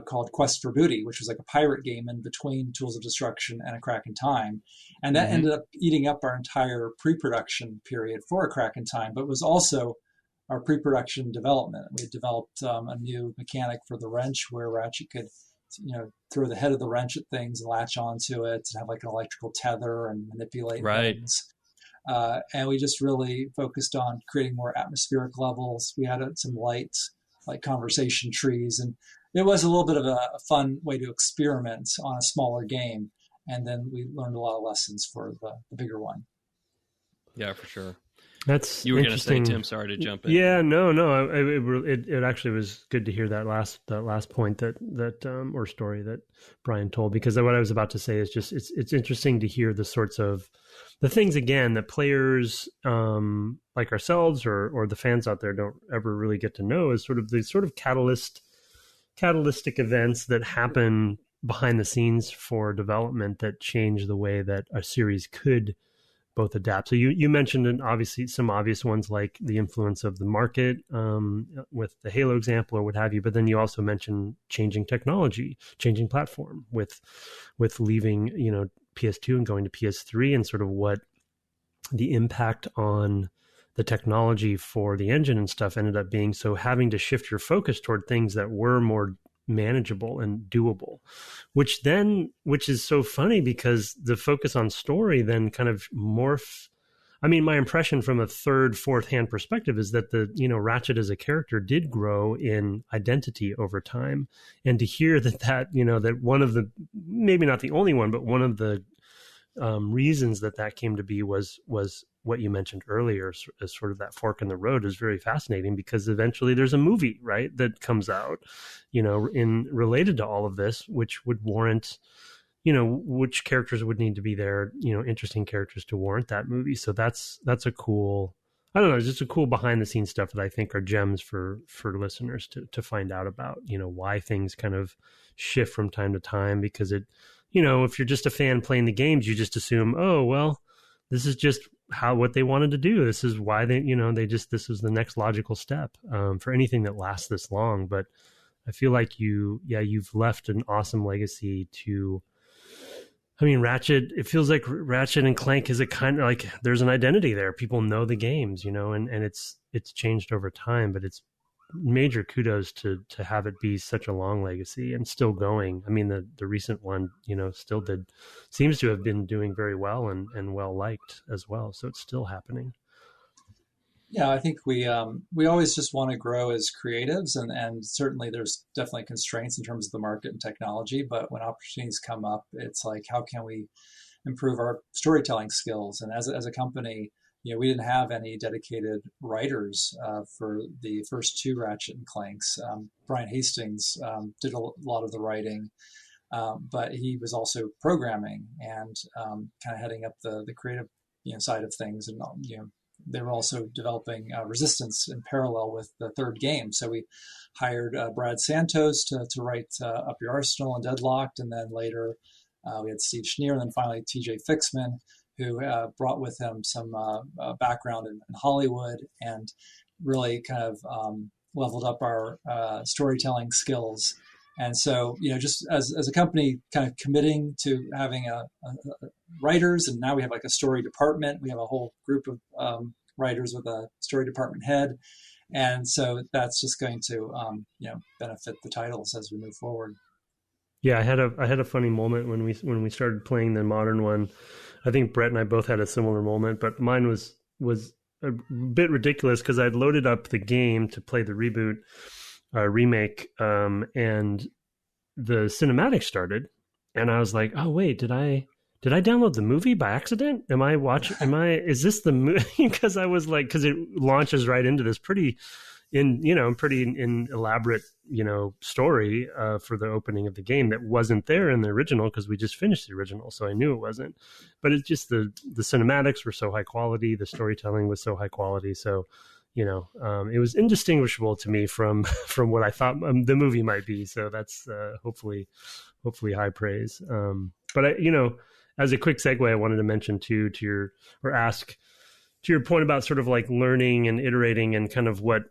Speaker 3: called Quest for Booty, which was like a pirate game in between Tools of Destruction and A Crack in Time. And that ended up eating up our entire pre-production period for A Crack in Time, but was also our pre-production development. We had developed a new mechanic for the wrench where Ratchet could throw the head of the wrench at things and latch onto it and have like an electrical tether and manipulate things. And we just really focused on creating more atmospheric levels. We added some lights, like conversation trees, and it was a little bit of a fun way to experiment on a smaller game. And then we learned a lot of lessons for the bigger one.
Speaker 1: Yeah, for sure.
Speaker 2: That's
Speaker 1: you were going to say, Tim. Sorry to jump in.
Speaker 2: Yeah, no. It actually was good to hear that last point that or story that Brian told, because what I was about to say is just it's interesting to hear the sorts of the things again that players like ourselves or the fans out there don't ever really get to know, is sort of the catalytic events that happen behind the scenes for development that change the way that a series could both adapt. So you mentioned obviously some obvious ones like the influence of the market with the Halo example or what have you, but then you also mentioned changing technology, changing platform with leaving PS2 and going to PS3, and sort of what the impact on the technology for the engine and stuff ended up being. So having to shift your focus toward things that were more manageable and doable, which is so funny because the focus on story then kind of morph. I mean, my impression from a third, fourth hand perspective is that Ratchet as a character did grow in identity over time. And to hear that one of the, maybe not the only one, but one of the reasons that came to be was what you mentioned earlier as sort of that fork in the road is very fascinating, because eventually there's a movie, right, that comes out, related to all of this, which would warrant, which characters would need to be there, interesting characters to warrant that movie. So that's a cool, I don't know, it's just a cool behind the scenes stuff that I think are gems for listeners to find out about, why things kind of shift from time to time, because it, if you're just a fan playing the games, you just assume, oh, well, this is just what they wanted to do. This is why this is the next logical step for anything that lasts this long. But I feel like you've left an awesome legacy to, Ratchet, it feels like Ratchet and Clank is a kind of like, there's an identity there. People know the games, and it's changed over time, but it's major kudos to have it be such a long legacy and still going. I mean, the recent one, seems to have been doing very well and well liked as well. So it's still happening.
Speaker 3: Yeah, I think we always just want to grow as creatives, and certainly there's definitely constraints in terms of the market and technology. But when opportunities come up, it's like, how can we improve our storytelling skills? And as a company, we didn't have any dedicated writers for the first two Ratchet and Clanks. Brian Hastings did a lot of the writing, but he was also programming and kind of heading up the creative side of things. And they were also developing Resistance in parallel with the third game. So we hired Brad Santos to write Up Your Arsenal and Deadlocked, and then later we had Steve Schneer, and then finally TJ Fixman, who brought with him some background in Hollywood and really kind of leveled up our storytelling skills. And so, just as a company kind of committing to having a writers, and now we have like a story department. We have a whole group of writers with a story department head. And so that's just going to, benefit the titles as we move forward.
Speaker 2: Yeah, I had a funny moment when we started playing the modern one. I think Brett and I both had a similar moment, but mine was a bit ridiculous because I'd loaded up the game to play the reboot remake, and the cinematic started, and I was like, oh wait, did I download the movie by accident? Is this the movie? Because I was like, because it launches right into this pretty elaborate, story for the opening of the game that wasn't there in the original because we just finished the original. So I knew it wasn't, but it's just the cinematics were so high quality. The storytelling was so high quality. So, it was indistinguishable to me from what I thought the movie might be. So that's hopefully high praise. But as a quick segue, I wanted to mention too, ask to your point about sort of like learning and iterating and kind of what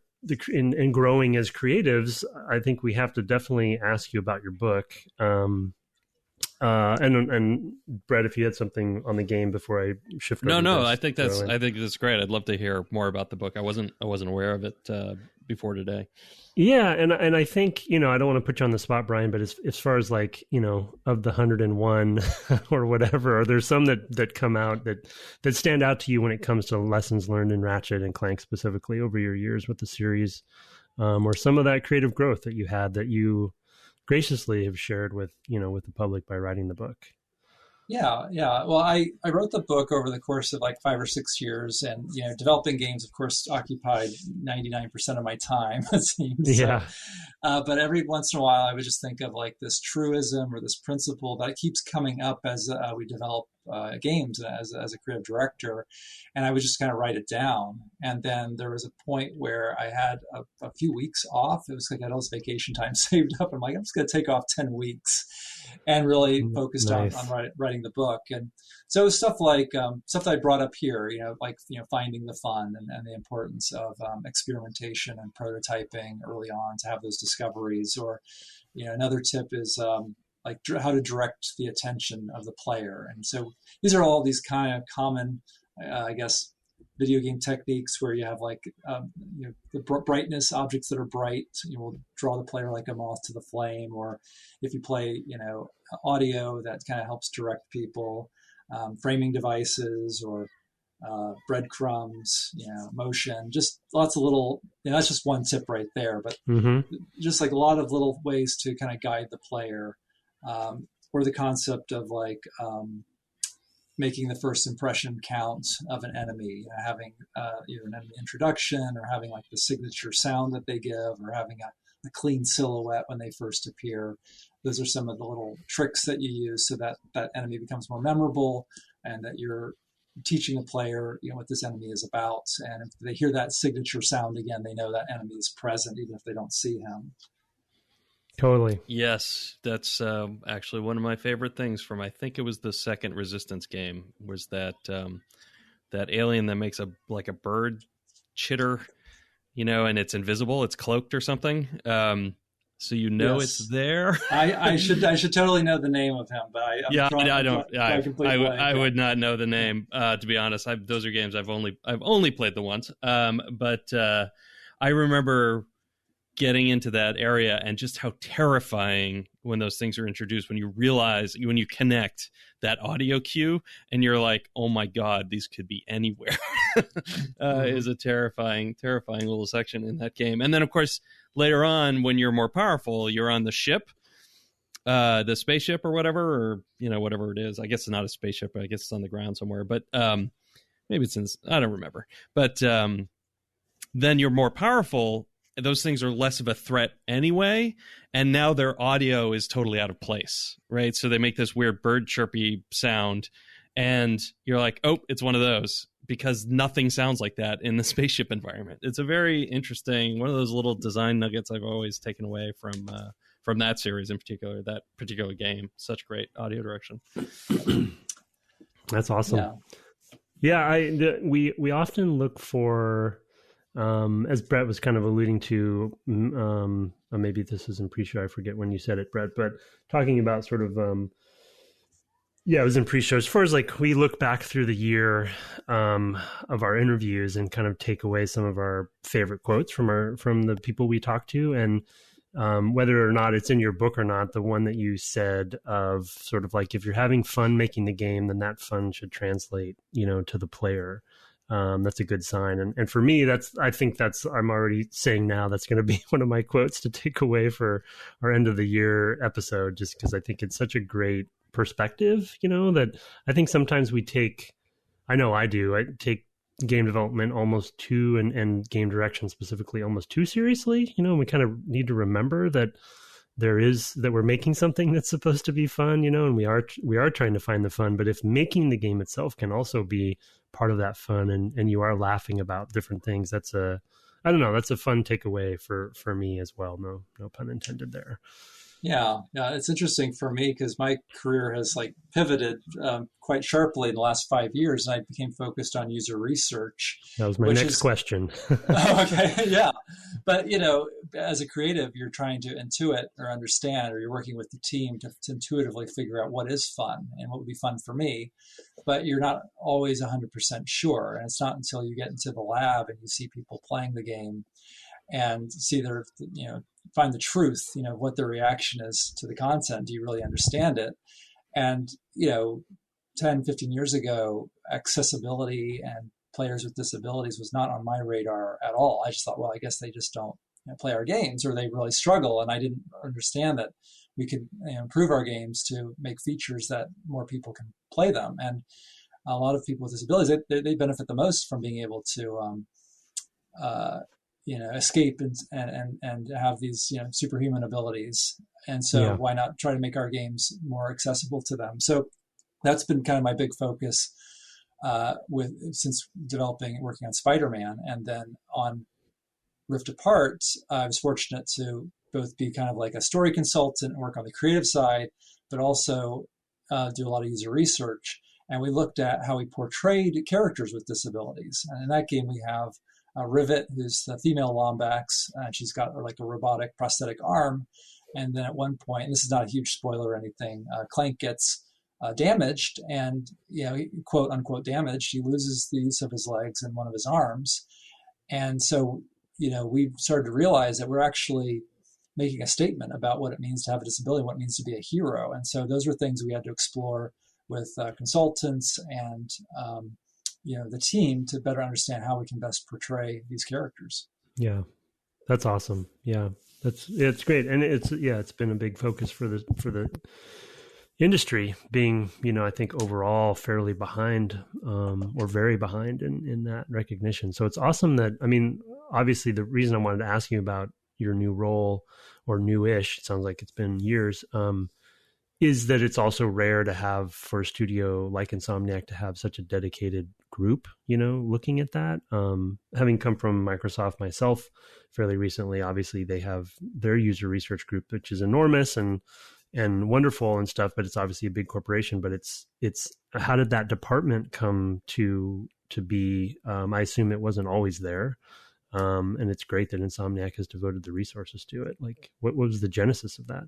Speaker 2: in growing as creatives. I think we have to definitely ask you about your book. And Brett, if you had something on the game before I shift.
Speaker 1: No, I think that's great. I'd love to hear more about the book. I wasn't aware of it before today.
Speaker 2: Yeah, and I think I don't want to put you on the spot, Brian, but as far as like of the 101 or whatever, are there some that come out that stand out to you when it comes to lessons learned in Ratchet and Clank specifically over your years with the series, or some of that creative growth that you had that you graciously have shared with the public by writing the book?
Speaker 3: Yeah. Well, I wrote the book over the course of like 5 or 6 years, and developing games, of course, occupied 99% of my time, it seems.
Speaker 2: Yeah.
Speaker 3: So, but every once in a while, I would just think of like this truism or this principle that keeps coming up as we develop games as a creative director, and I would just kind of write it down. And then there was a point where I had a few weeks off. It was like I had all this vacation time saved up. I'm like, I'm just going to take off 10 weeks and really focused on writing the book. And so it was stuff like stuff that I brought up here, finding the fun and the importance of experimentation and prototyping early on to have those discoveries. Or, another tip is like how to direct the attention of the player. And so these are all these kind of common, video game techniques where you have like the brightness, objects that are bright, you will draw the player like a moth to the flame. Or if you play audio, that kind of helps direct people, framing devices or breadcrumbs, motion, just lots of little, that's just one tip right there, but just like a lot of little ways to kind of guide the player, or the concept of like making the first impression count of an enemy, having either an enemy introduction or having like the signature sound that they give, or having a clean silhouette when they first appear. Those are some of the little tricks that you use so that that enemy becomes more memorable, and that you're teaching the player, what this enemy is about. And if they hear that signature sound again, they know that enemy is present, even if they don't see him.
Speaker 2: Totally.
Speaker 1: Yes, that's actually one of my favorite things from, I think it was the second Resistance game, was that that alien that makes a bird chitter, and it's invisible, it's cloaked or something. So yes. It's there.
Speaker 3: I should totally know the name of him, but
Speaker 1: I would not know the name, to be honest. Those are games I've only played the once. But I remember getting into that area and just how terrifying when those things are introduced, when you realize, when you connect that audio cue and you're like, oh my God, these could be anywhere, is a terrifying little section in that game. And then of course, later on, when you're more powerful, you're on the ship, the spaceship or whatever, or, whatever it is. I guess it's not a spaceship, I guess it's on the ground somewhere, but maybe it's I don't remember. But then you're more powerful. Those things are less of a threat anyway, and now their audio is totally out of place, right? So they make this weird bird chirpy sound, and you're like, oh, it's one of those, because nothing sounds like that in the spaceship environment. It's a very interesting, one of those little design nuggets I've always taken away from that series in particular, that particular game. Such great audio direction.
Speaker 2: That's awesome. Yeah, we often look for as Brett was kind of alluding to, or maybe this is in pre-show, I forget when you said it, Brett, but talking about sort of, it was in pre-show. As far as like we look back through the year of our interviews and kind of take away some of our favorite quotes from the people we talked to, and whether or not it's in your book or not, the one that you said of sort of like, if you're having fun making the game, then that fun should translate, to the player. That's a good sign. And for me, I'm already saying now that's going to be one of my quotes to take away for our end of the year episode, just because I think it's such a great perspective, that I think sometimes we take, I know I do, I take game development almost too, and game direction specifically almost too seriously. We kind of need to remember that that we're making something that's supposed to be fun, and we are trying to find the fun. But if making the game itself can also be part of that fun, and you are laughing about different things, that's a fun takeaway for me as well. No pun intended there.
Speaker 3: Yeah, it's interesting for me because my career has like pivoted quite sharply in the last 5 years, and I became focused on user research.
Speaker 2: That was my next question.
Speaker 3: Okay, yeah. But, as a creative, you're trying to intuit or understand, or you're working with the team to intuitively figure out what is fun and what would be fun for me. But you're not always 100% sure. And it's not until you get into the lab and you see people playing the game and see their, find the truth, what their reaction is to the content. Do you really understand it? And, 10, 15 years ago, accessibility and players with disabilities was not on my radar at all. I just thought, well, I guess they just don't play our games, or they really struggle. And I didn't understand that we could improve our games to make features that more people can play them. And a lot of people with disabilities, they benefit the most from being able to, escape and have these, superhuman abilities. And so why not try to make our games more accessible to them? So that's been kind of my big focus since working on Spider-Man. And then on Rift Apart, I was fortunate to both be kind of like a story consultant and work on the creative side, but also do a lot of user research. And we looked at how we portrayed characters with disabilities. And in that game, we have Rivet, who's the female Lombax, and she's got like a robotic prosthetic arm. And then at one point, and this is not a huge spoiler or anything, Clank gets damaged, and quote unquote damaged. He loses the use of his legs and one of his arms. And so, we started to realize that we're actually making a statement about what it means to have a disability, what it means to be a hero. And so those were things we had to explore with consultants and the team to better understand how we can best portray these characters.
Speaker 2: Yeah, that's awesome. Yeah, it's great, and it's been a big focus for the industry, being I think overall fairly behind or very behind in that recognition. So it's awesome that, obviously the reason I wanted to ask you about your new role, or newish, it sounds like it's been years, is that it's also rare to have, for a studio like Insomniac, to have such a dedicated group, looking at that. Having come from Microsoft myself fairly recently, obviously they have their user research group, which is enormous and wonderful and stuff, but it's obviously a big corporation. But it's how did that department come to be? I assume it wasn't always there. And it's great that Insomniac has devoted the resources to it. Like, what was the genesis of that?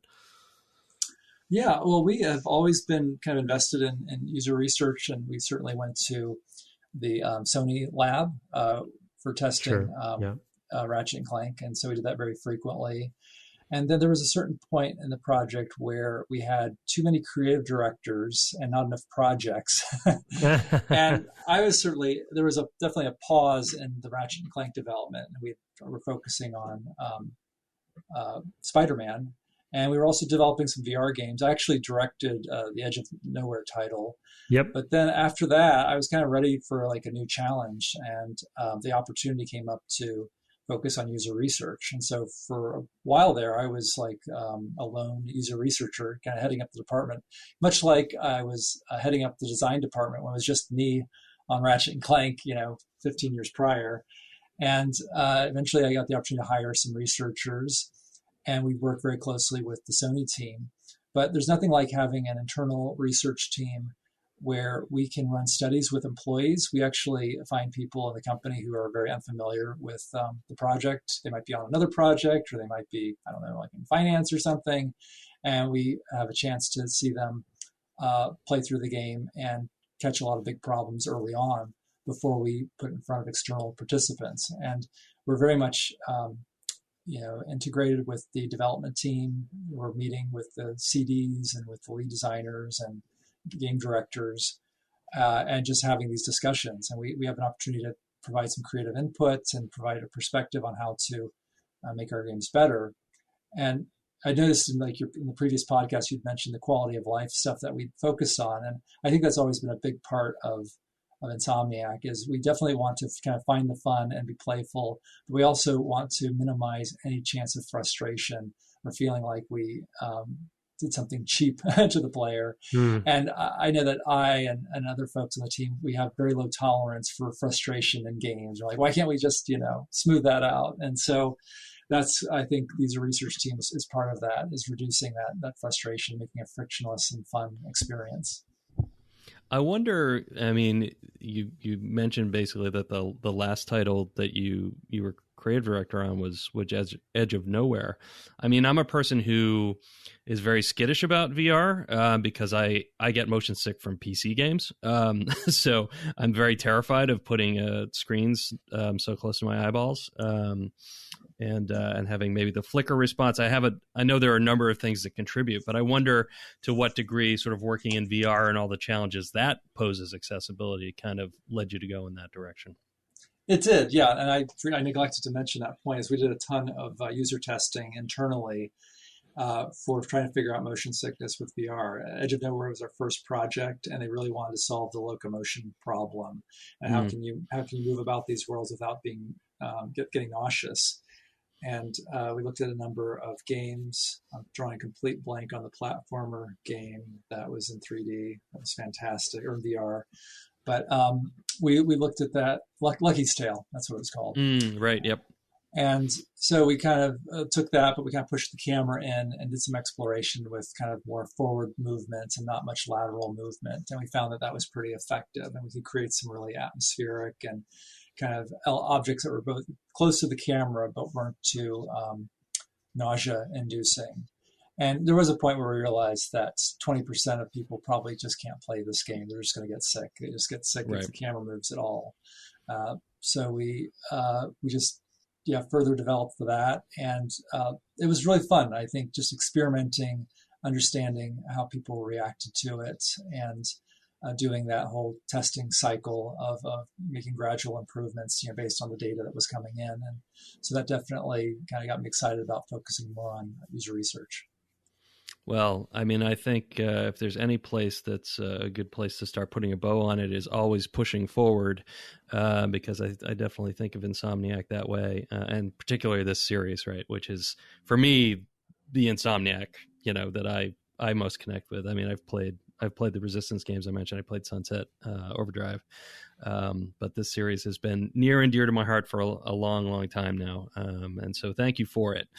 Speaker 3: Yeah, well, we have always been kind of invested in user research, and we certainly went to the Sony lab for testing Ratchet Clank, and so we did that very frequently. And then there was a certain point in the project where we had too many creative directors and not enough projects. And there was definitely a pause in the Ratchet Clank development, and we were focusing on Spider-Man. And we were also developing some VR games. I actually directed the Edge of Nowhere title.
Speaker 2: Yep.
Speaker 3: But then after that, I was kind of ready for like a new challenge, and the opportunity came up to focus on user research. And so for a while there, I was like a lone user researcher, kind of heading up the department, much like I was heading up the design department when it was just me on Ratchet and Clank, 15 years prior. And eventually I got the opportunity to hire some researchers, and we worked very closely with the Sony team. But there's nothing like having an internal research team where we can run studies with employees. We actually find people in the company who are very unfamiliar with the project. They might be on another project, or they might be, I don't know, like in finance or something. And we have a chance to see them play through the game and catch a lot of big problems early on before we put in front of external participants. And we're very much integrated with the development team. We're meeting with the CDs and with the lead designers and game directors, and just having these discussions. And we have an opportunity to provide some creative input and provide a perspective on how to make our games better. And I noticed in the previous podcast, you'd mentioned the quality of life stuff that we focused on. And I think that's always been a big part of Insomniac, is we definitely want to kind of find the fun and be playful, but we also want to minimize any chance of frustration or feeling like we did something cheap to the player. And I know that I and other folks on the team, we have very low tolerance for frustration in games. We're like, why can't we just, smooth that out? And so I think these research teams is part of that, is reducing that frustration, making a frictionless and fun experience.
Speaker 1: I wonder, you mentioned basically that the last title that you were creative director on was Edge of Nowhere. I'm a person who is very skittish about VR because I get motion sick from PC games. So I'm very terrified of putting screens so close to my eyeballs. And having maybe the flicker response. I know there are a number of things that contribute, but I wonder to what degree sort of working in VR and all the challenges that poses accessibility kind of led you to go in that direction.
Speaker 3: It did, yeah. And I neglected to mention that point, is we did a ton of user testing internally for trying to figure out motion sickness with VR. Edge of Nowhere was our first project, and they really wanted to solve the locomotion problem. And how can you move about these worlds without being getting nauseous? And we looked at a number of games. I'm drawing a complete blank on the platformer game that was in 3D. That was fantastic, or VR. But we looked at that, Lucky's Tale, that's what it was called.
Speaker 1: Right, yep.
Speaker 3: And so we kind of took that, but we kind of pushed the camera in and did some exploration with kind of more forward movement and not much lateral movement. And we found that was pretty effective. And we could create some really atmospheric and kind of objects that were both close to the camera, but weren't too nausea-inducing. And there was a point where we realized that 20% of people probably just can't play this game. They're just going to get sick. They just get sick if the camera moves at all. So we just further developed for that. And it was really fun, I think, just experimenting, understanding how people reacted to it, and doing that whole testing cycle of making gradual improvements, based on the data that was coming in. And so that definitely kind of got me excited about focusing more on user research.
Speaker 1: Well, I think if there's any place that's a good place to start putting a bow on it, is always pushing forward, because I definitely think of Insomniac that way, and particularly this series, right, which is, for me, the Insomniac, that I most connect with. I've played the Resistance games I mentioned. I played Sunset, Overdrive, but this series has been near and dear to my heart for a long, long time now, and so thank you for it.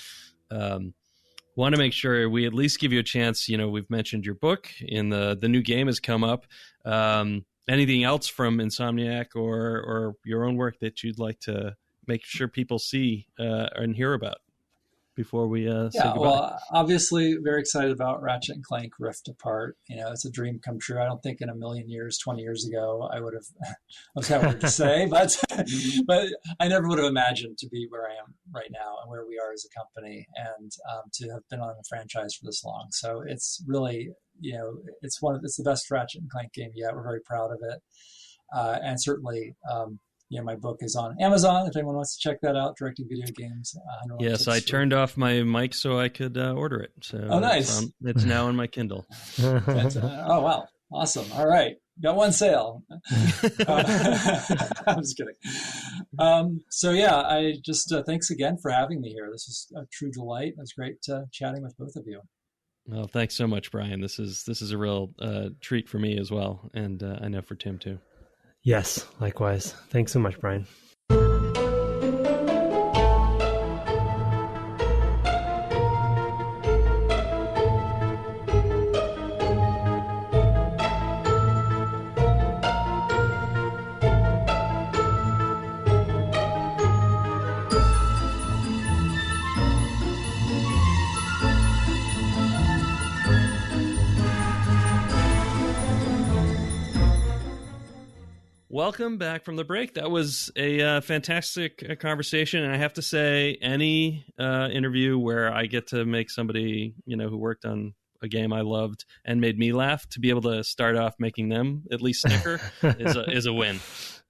Speaker 1: Want to make sure we at least give you a chance. We've mentioned your book, and the new game has come up. Anything else from Insomniac or your own work that you'd like to make sure people see and hear about before we say goodbye?
Speaker 3: Well, obviously very excited about Ratchet and Clank Rift Apart. It's a dream come true. I don't think in a million years, 20 years ago, I would have, I was kind of weird to say, but I never would have imagined to be where I am right now and where we are as a company, and to have been on the franchise for this long. So it's really, it's the best Ratchet and Clank game yet. We're very proud of it. And certainly, my book is on Amazon if anyone wants to check that out, Directing Video Games.
Speaker 1: Yes, I turned off my mic so I could order it. So
Speaker 3: nice.
Speaker 1: It's now in my Kindle.
Speaker 3: Oh, wow. Awesome. All right. Got one sale. I'm just kidding. I just thanks again for having me here. This is a true delight. It was great chatting with both of you.
Speaker 1: Well, thanks so much, Brian. This is a real treat for me as well, and I know for Tim too.
Speaker 2: Yes, likewise. Thanks so much, Brian.
Speaker 1: Welcome back from the break. That was a fantastic conversation, and I have to say, any interview where I get to make somebody, who worked on a game I loved and made me laugh, to be able to start off making them at least snicker is a win.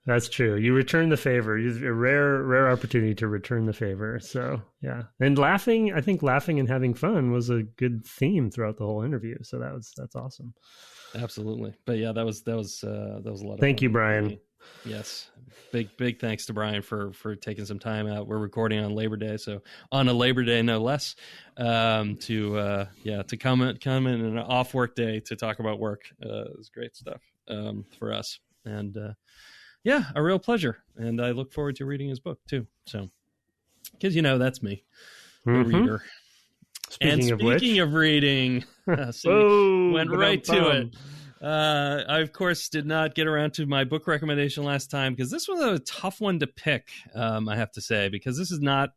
Speaker 2: That's true. You return the favor. It's a rare opportunity to return the favor. So yeah, and laughing. I think laughing and having fun was a good theme throughout the whole interview. So that's awesome.
Speaker 1: Absolutely. But yeah, that was a lot of fun.
Speaker 2: Thank you, Brian.
Speaker 1: Yes. Big thanks to Brian for taking some time out. We're recording on Labor Day, so on a Labor Day, no less, to come in an off work day to talk about work. It was great stuff for us. And a real pleasure. And I look forward to reading his book too. So, because that's me, the reader. Speaking of reading, so went right to it. I, of course, did not get around to my book recommendation last time because this was a tough one to pick, I have to say, because this is not,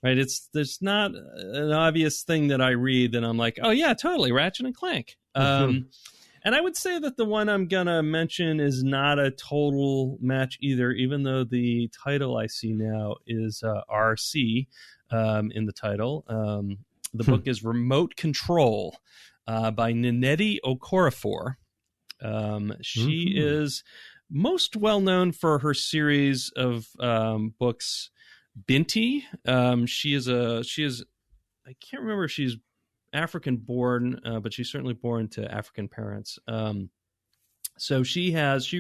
Speaker 1: right, there's not an obvious thing that I read that I'm like, oh, yeah, totally, Ratchet and Clank. And I would say that the one I'm going to mention is not a total match either, even though the title I see now is RC in the title. The book is Remote Control by Nnedi Okorafor. She is most well known for her series of books, Binti. She is I can't remember if she's African born, but she's certainly born to African parents. So she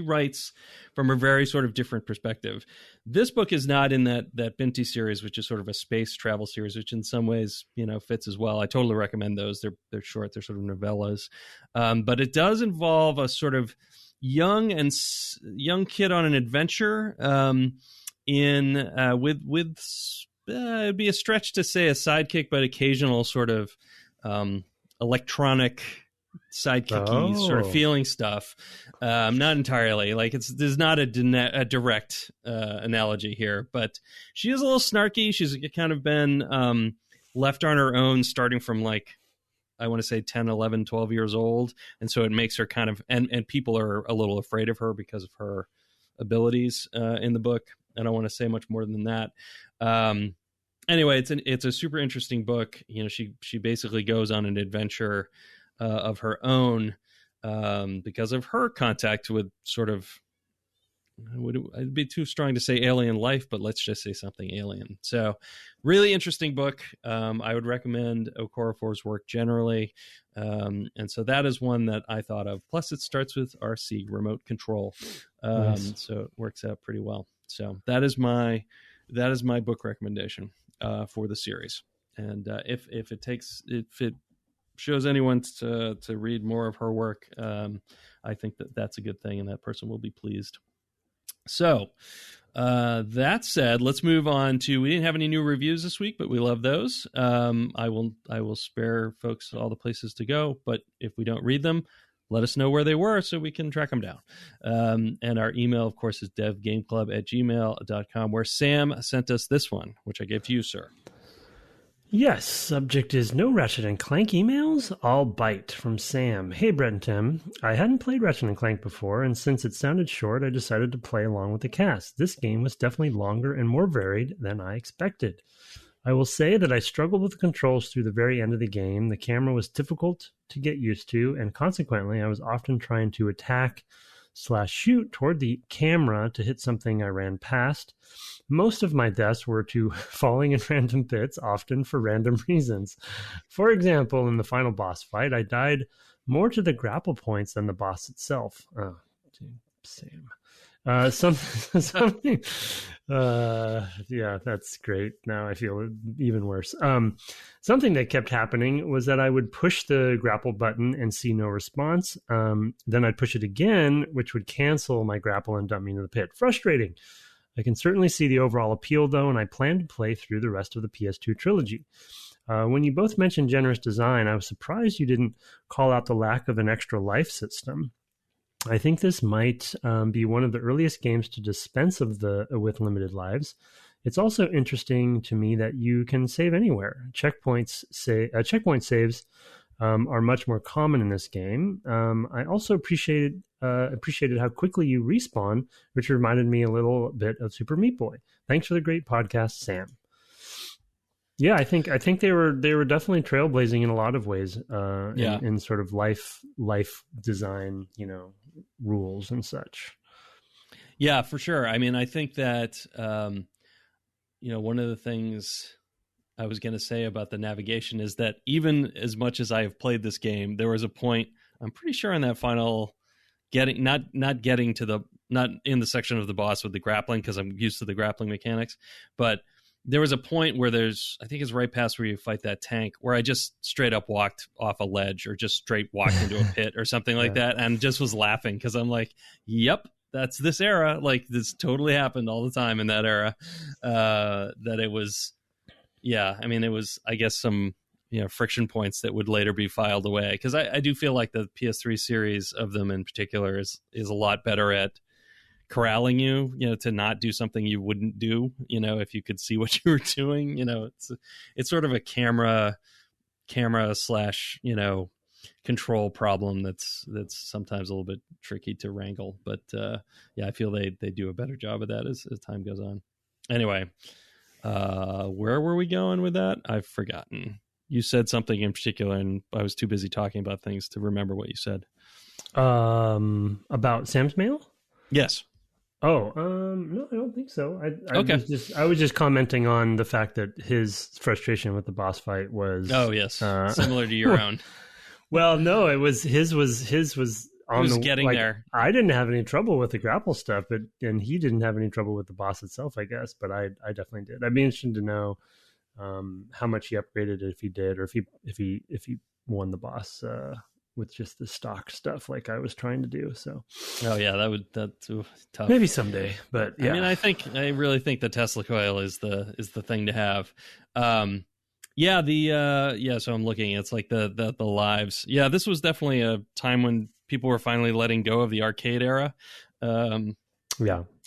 Speaker 1: writes from a very sort of different perspective. This book is not in that Binti series, which is sort of a space travel series, which in some ways, fits as well. I totally recommend those. They're short. They're sort of novellas. But it does involve a sort of young kid on an adventure with it'd be a stretch to say a sidekick, but occasional sort of electronic sidekicky sort of feeling stuff. Not entirely, like there's not a direct analogy here, but she is a little snarky. She's kind of been left on her own starting from I want to say 10, 11, 12 years old. And so it makes her kind of, and people are a little afraid of her because of her abilities in the book. I don't want to say much more than that. Anyway, it's a super interesting book. She basically goes on an adventure of her own because of her contact with sort of, it'd be too strong to say alien life, but let's just say something alien. So really interesting book. I would recommend Okorafor's work generally. And so that is one that I thought of. Plus it starts with RC, Remote Control. Nice. So it works out pretty well. So that is my book recommendation for the series. And if it shows anyone to read more of her work, I think that's a good thing, and that person will be pleased. So that said, let's move on to, we didn't have any new reviews this week, but we love those. I will spare folks all the places to go, but if we don't read them, let us know where they were so we can track them down. And our email, of course, is devgameclub@gmail.com, where Sam sent us this one, which I gave to you, sir.
Speaker 2: Yes, subject is no Ratchet and Clank emails. I'll bite from Sam. Hey, Brett and Tim. I hadn't played Ratchet and Clank before, and since it sounded short, I decided to play along with the cast. This game was definitely longer and more varied than I expected. I will say that I struggled with the controls through the very end of the game. The camera was difficult to get used to, and consequently, I was often trying to attack/shoot toward the camera to hit something I ran past. Most of my deaths were to falling in random pits, often for random reasons. For example, in the final boss fight, I died more to the grapple points than the boss itself. Oh, dude, Sam. Something. Yeah, that's great. Now I feel even worse. Something that kept happening was that I would push the grapple button and see no response. Then I'd push it again, which would cancel my grapple and dump me into the pit. Frustrating. I can certainly see the overall appeal, though, and I plan to play through the rest of the PS2 trilogy. When you both mentioned generous design, I was surprised you didn't call out the lack of an extra life system. I think this might be one of the earliest games to dispense with limited lives. It's also interesting to me that you can save anywhere. Checkpoint saves are much more common in this game. I also appreciated appreciated how quickly you respawn, which reminded me a little bit of Super Meat Boy. Thanks for the great podcast, Sam. Yeah, I think they were definitely trailblazing in a lot of ways. In sort of life design, rules and such.
Speaker 1: Yeah, for sure. I mean, I think that one of the things I was going to say about the navigation is that even as much as I have played this game, there was a point, I'm pretty sure, in that final not in the section of the boss with the grappling, because I'm used to the grappling mechanics, but there was a point where I think it's right past where you fight that tank, where I just straight up walked off a ledge or just straight walked into a pit or something like that, and just was laughing because I'm like, yep, that's this era. Like, this totally happened all the time in that era. That it was, it was, I guess, some friction points that would later be filed away, because I do feel like the PS3 series of them in particular is a lot better at corralling you, to not do something you wouldn't do, if you could see what you were doing. It's sort of a camera slash, control problem that's sometimes a little bit tricky to wrangle. But I feel they do a better job of that as time goes on. Anyway, where were we going with that? I've forgotten. You said something in particular, and I was too busy talking about things to remember what you said.
Speaker 2: About Sam's mail?
Speaker 1: Yes.
Speaker 2: Oh, no, I don't think so.
Speaker 1: Okay.
Speaker 2: I was just commenting on the fact that his frustration with the boss fight was.
Speaker 1: Oh yes, similar to your own.
Speaker 2: Well, no, his was on
Speaker 1: the getting there.
Speaker 2: I didn't have any trouble with the grapple stuff, and he didn't have any trouble with the boss itself, I guess. But I definitely did. I'd be interested to know how much he upgraded, if he did, or if he won the boss with just the stock stuff like I was trying to do. So, that's tough. Maybe someday, but yeah.
Speaker 1: I mean, I really think the Tesla coil is the thing to have. So I'm looking. It's like the lives. Yeah, this was definitely a time when people were finally letting go of the arcade era.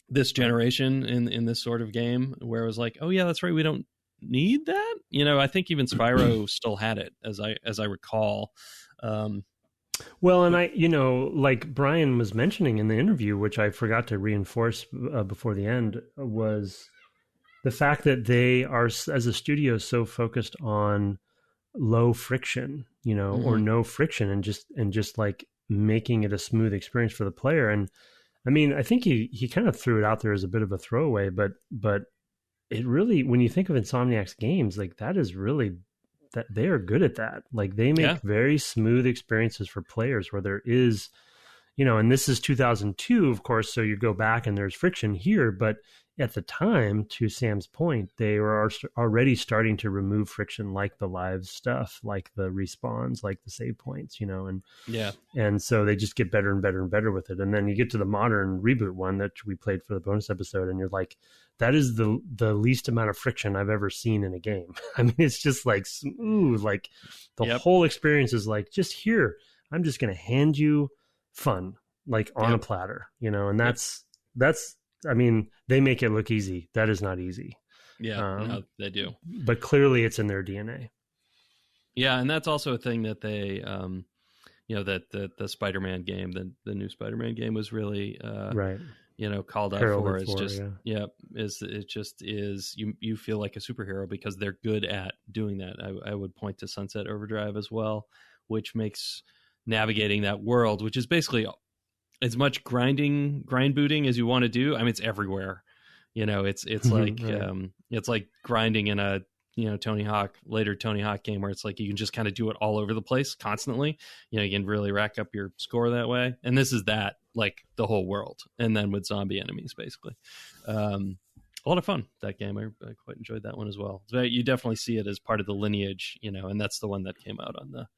Speaker 1: This generation in this sort of game, where it was like, oh yeah, that's right, we don't need that. I think even Spyro still had it, as I recall.
Speaker 2: Well, and like Brian was mentioning in the interview, which I forgot to reinforce before the end, was the fact that they are, as a studio, so focused on low friction, or no friction, and just like making it a smooth experience for the player. And I mean, I think he kind of threw it out there as a bit of a throwaway, but it really, when you think of Insomniac's games, like that is really, that they are good at that. Like they make very smooth experiences for players where there is, and this is 2002, of course, so you go back and there's friction here, but at the time, to Sam's point, they were already starting to remove friction, like the live stuff, like the respawns, like the save points, and so they just get better and better and better with it. And then you get to the modern reboot one that we played for the bonus episode, and you're like, that is the least amount of friction I've ever seen in a game. I mean, it's just like smooth, like the whole experience is like, just here, I'm just going to hand you fun, like on a platter, and that's, I mean, they make it look easy. That is not easy.
Speaker 1: Yeah, they do.
Speaker 2: But clearly it's in their DNA.
Speaker 1: Yeah, and that's also a thing that they, that the Spider-Man game, the new Spider-Man game was really,
Speaker 2: right.
Speaker 1: Called out for is just, it just is, you feel like a superhero because they're good at doing that. I would point to Sunset Overdrive as well, which makes navigating that world, which is basically as much grind booting as you want to do. I mean, it's everywhere. It's like right. It's like grinding in a Tony Hawk game where it's like you can just kind of do it all over the place constantly. You can really rack up your score that way. And this is that, like the whole world, and then with zombie enemies, basically. A lot of fun, that game. I quite enjoyed that one as well. So you definitely see it as part of the lineage, and that's the one that came out on the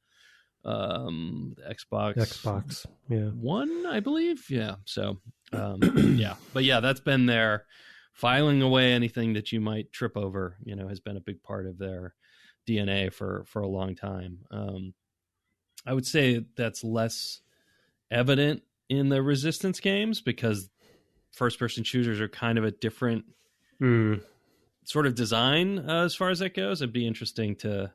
Speaker 1: Xbox One, I believe. Yeah. So but that's been their filing away anything that you might trip over, has been a big part of their DNA for a long time. I would say that's less evident in the Resistance games because first person shooters are kind of a different sort of design as far as that goes. It'd be interesting to,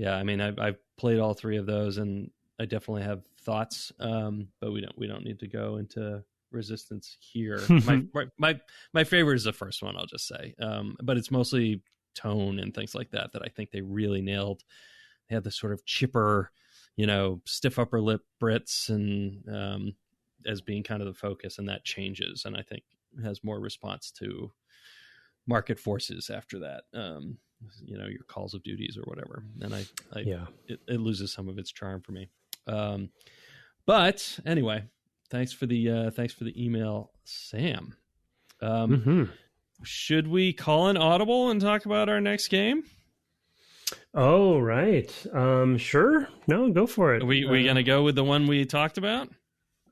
Speaker 1: I've played all three of those, and I definitely have thoughts, but we don't need to go into Resistance here. My favorite is the first one, I'll just say, but it's mostly tone and things like that I think they really nailed. They had this sort of chipper, stiff upper lip Brits, and as being kind of the focus, and that changes, and I think has more response to market forces after that. Your Calls of Duties or whatever, and it loses some of its charm for me. But anyway, thanks for the email, Sam. Should we call an audible and talk about our next game?
Speaker 2: Oh, right. Sure. No, go for it.
Speaker 1: Are we going to go with the one we talked about?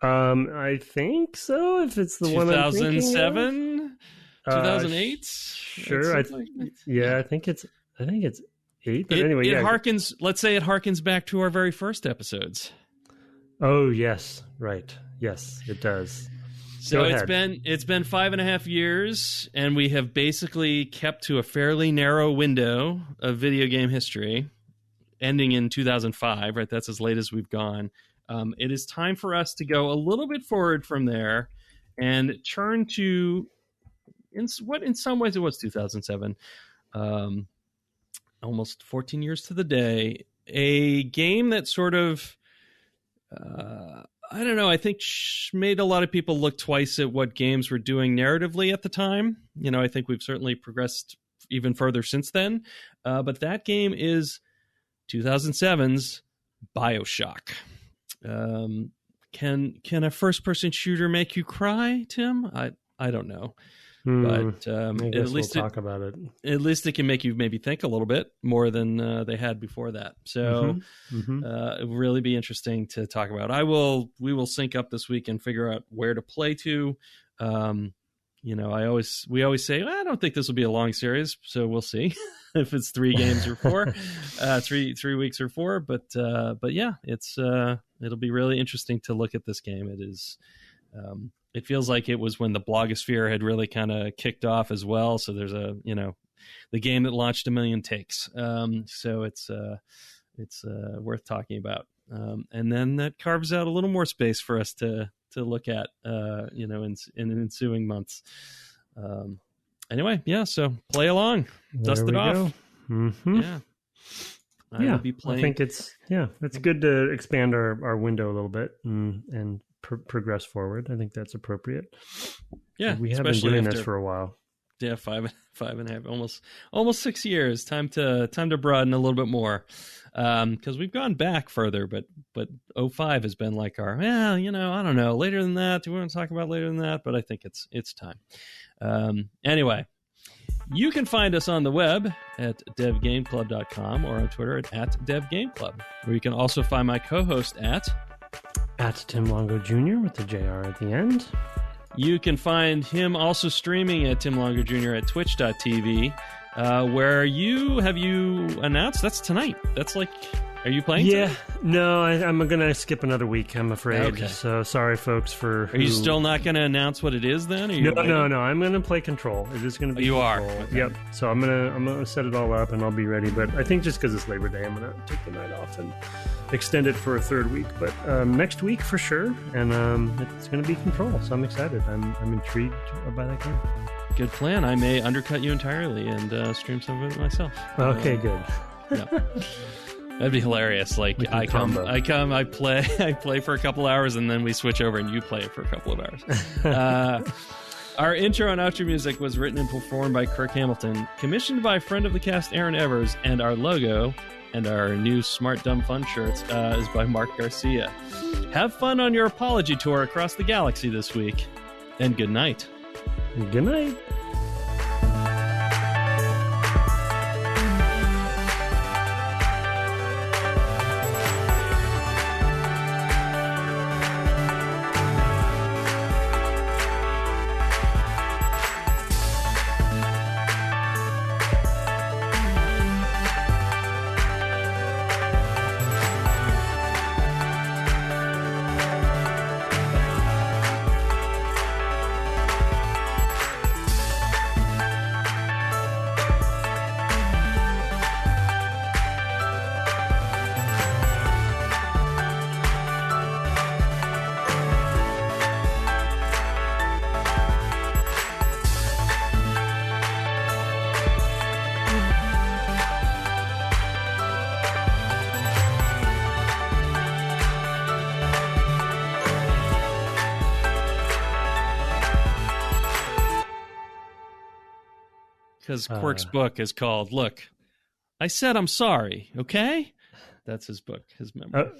Speaker 2: I think so. If it's the
Speaker 1: 2007, 2008.
Speaker 2: Sure. I think it's 8. But anyway,
Speaker 1: harkens. Let's say it harkens back to our very first episodes.
Speaker 2: Oh yes, right. Yes, it does.
Speaker 1: So it's been 5.5 years, and we have basically kept to a fairly narrow window of video game history, ending in 2005. Right, that's as late as we've gone. It is time for us to go a little bit forward from there and turn to what in some ways it was 2007, almost 14 years to the day. A game that sort of I don't know. I think made a lot of people look twice at what games were doing narratively at the time. I think we've certainly progressed even further since then. But that game is 2007's BioShock. Can a first-person shooter make you cry, Tim? I don't know. But at least
Speaker 2: we'll talk about it.
Speaker 1: At least it can make you maybe think a little bit more than they had before that. So it will really be interesting to talk about. We will sync up this week and figure out where to play to. We always say, I don't think this will be a long series, so we'll see if it's 3 games or 4, 3 weeks or 4. But yeah, it'll be really interesting to look at this game. It is. It feels like it was when the blogosphere had really kind of kicked off as well. So there's the game that launched 1 million takes. So it's worth talking about. And then that carves out a little more space for us to look at, in ensuing months. Anyway, yeah. So play along, dust it off. Yeah. I'll be playing.
Speaker 2: I think it's good to expand our window a little bit and progress forward. I think that's appropriate.
Speaker 1: Yeah,
Speaker 2: we have been doing this for a while.
Speaker 1: Yeah, 5.5, almost 6 years. Time to broaden a little bit more, because we've gone back further. But 05 has been like our I don't know, later than that. Do we want to talk about later than that? But I think it's time. Anyway. You can find us on the web at devgameclub.com or on Twitter at devgameclub, where you can also find my co-host at
Speaker 2: Tim Longo Jr. with the JR at the end.
Speaker 1: You can find him also streaming at Tim Longo Jr. at twitch.tv, where have you announced? That's tonight. That's like... Are you playing tonight?
Speaker 2: No, I'm going to skip another week, I'm afraid. Okay. So sorry, folks, for...
Speaker 1: Are you still not going to announce what it is, then?
Speaker 2: No. I'm going to play Control. It is going to be Control.
Speaker 1: Are? Okay.
Speaker 2: Yep. So I'm going to set it all up, and I'll be ready. But I think just because it's Labor Day, I'm going to take the night off and extend it for a 3rd week. But next week, for sure. And it's going to be Control, so I'm excited. I'm intrigued by that game.
Speaker 1: Good plan. I may undercut you entirely and stream some of it myself.
Speaker 2: Okay, good.
Speaker 1: Yeah. That'd be hilarious. Like I play for a couple hours, and then we switch over and you play it for a couple of hours. Our intro and outro music was written and performed by Kirk Hamilton, commissioned by friend of the cast Aaron Evers, and our logo and our new Smart Dumb Fun shirts is by Mark Garcia. Have fun on your apology tour across the galaxy this week, and good night.
Speaker 2: Good night.
Speaker 1: because Quirk's book is called "Look, I said I'm sorry." Okay, that's his book, his memoir.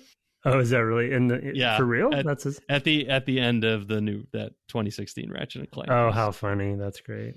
Speaker 2: Oh, is that really for real?
Speaker 1: That's at the end of that 2016 Ratchet and Clank.
Speaker 2: Oh, how funny! That's great.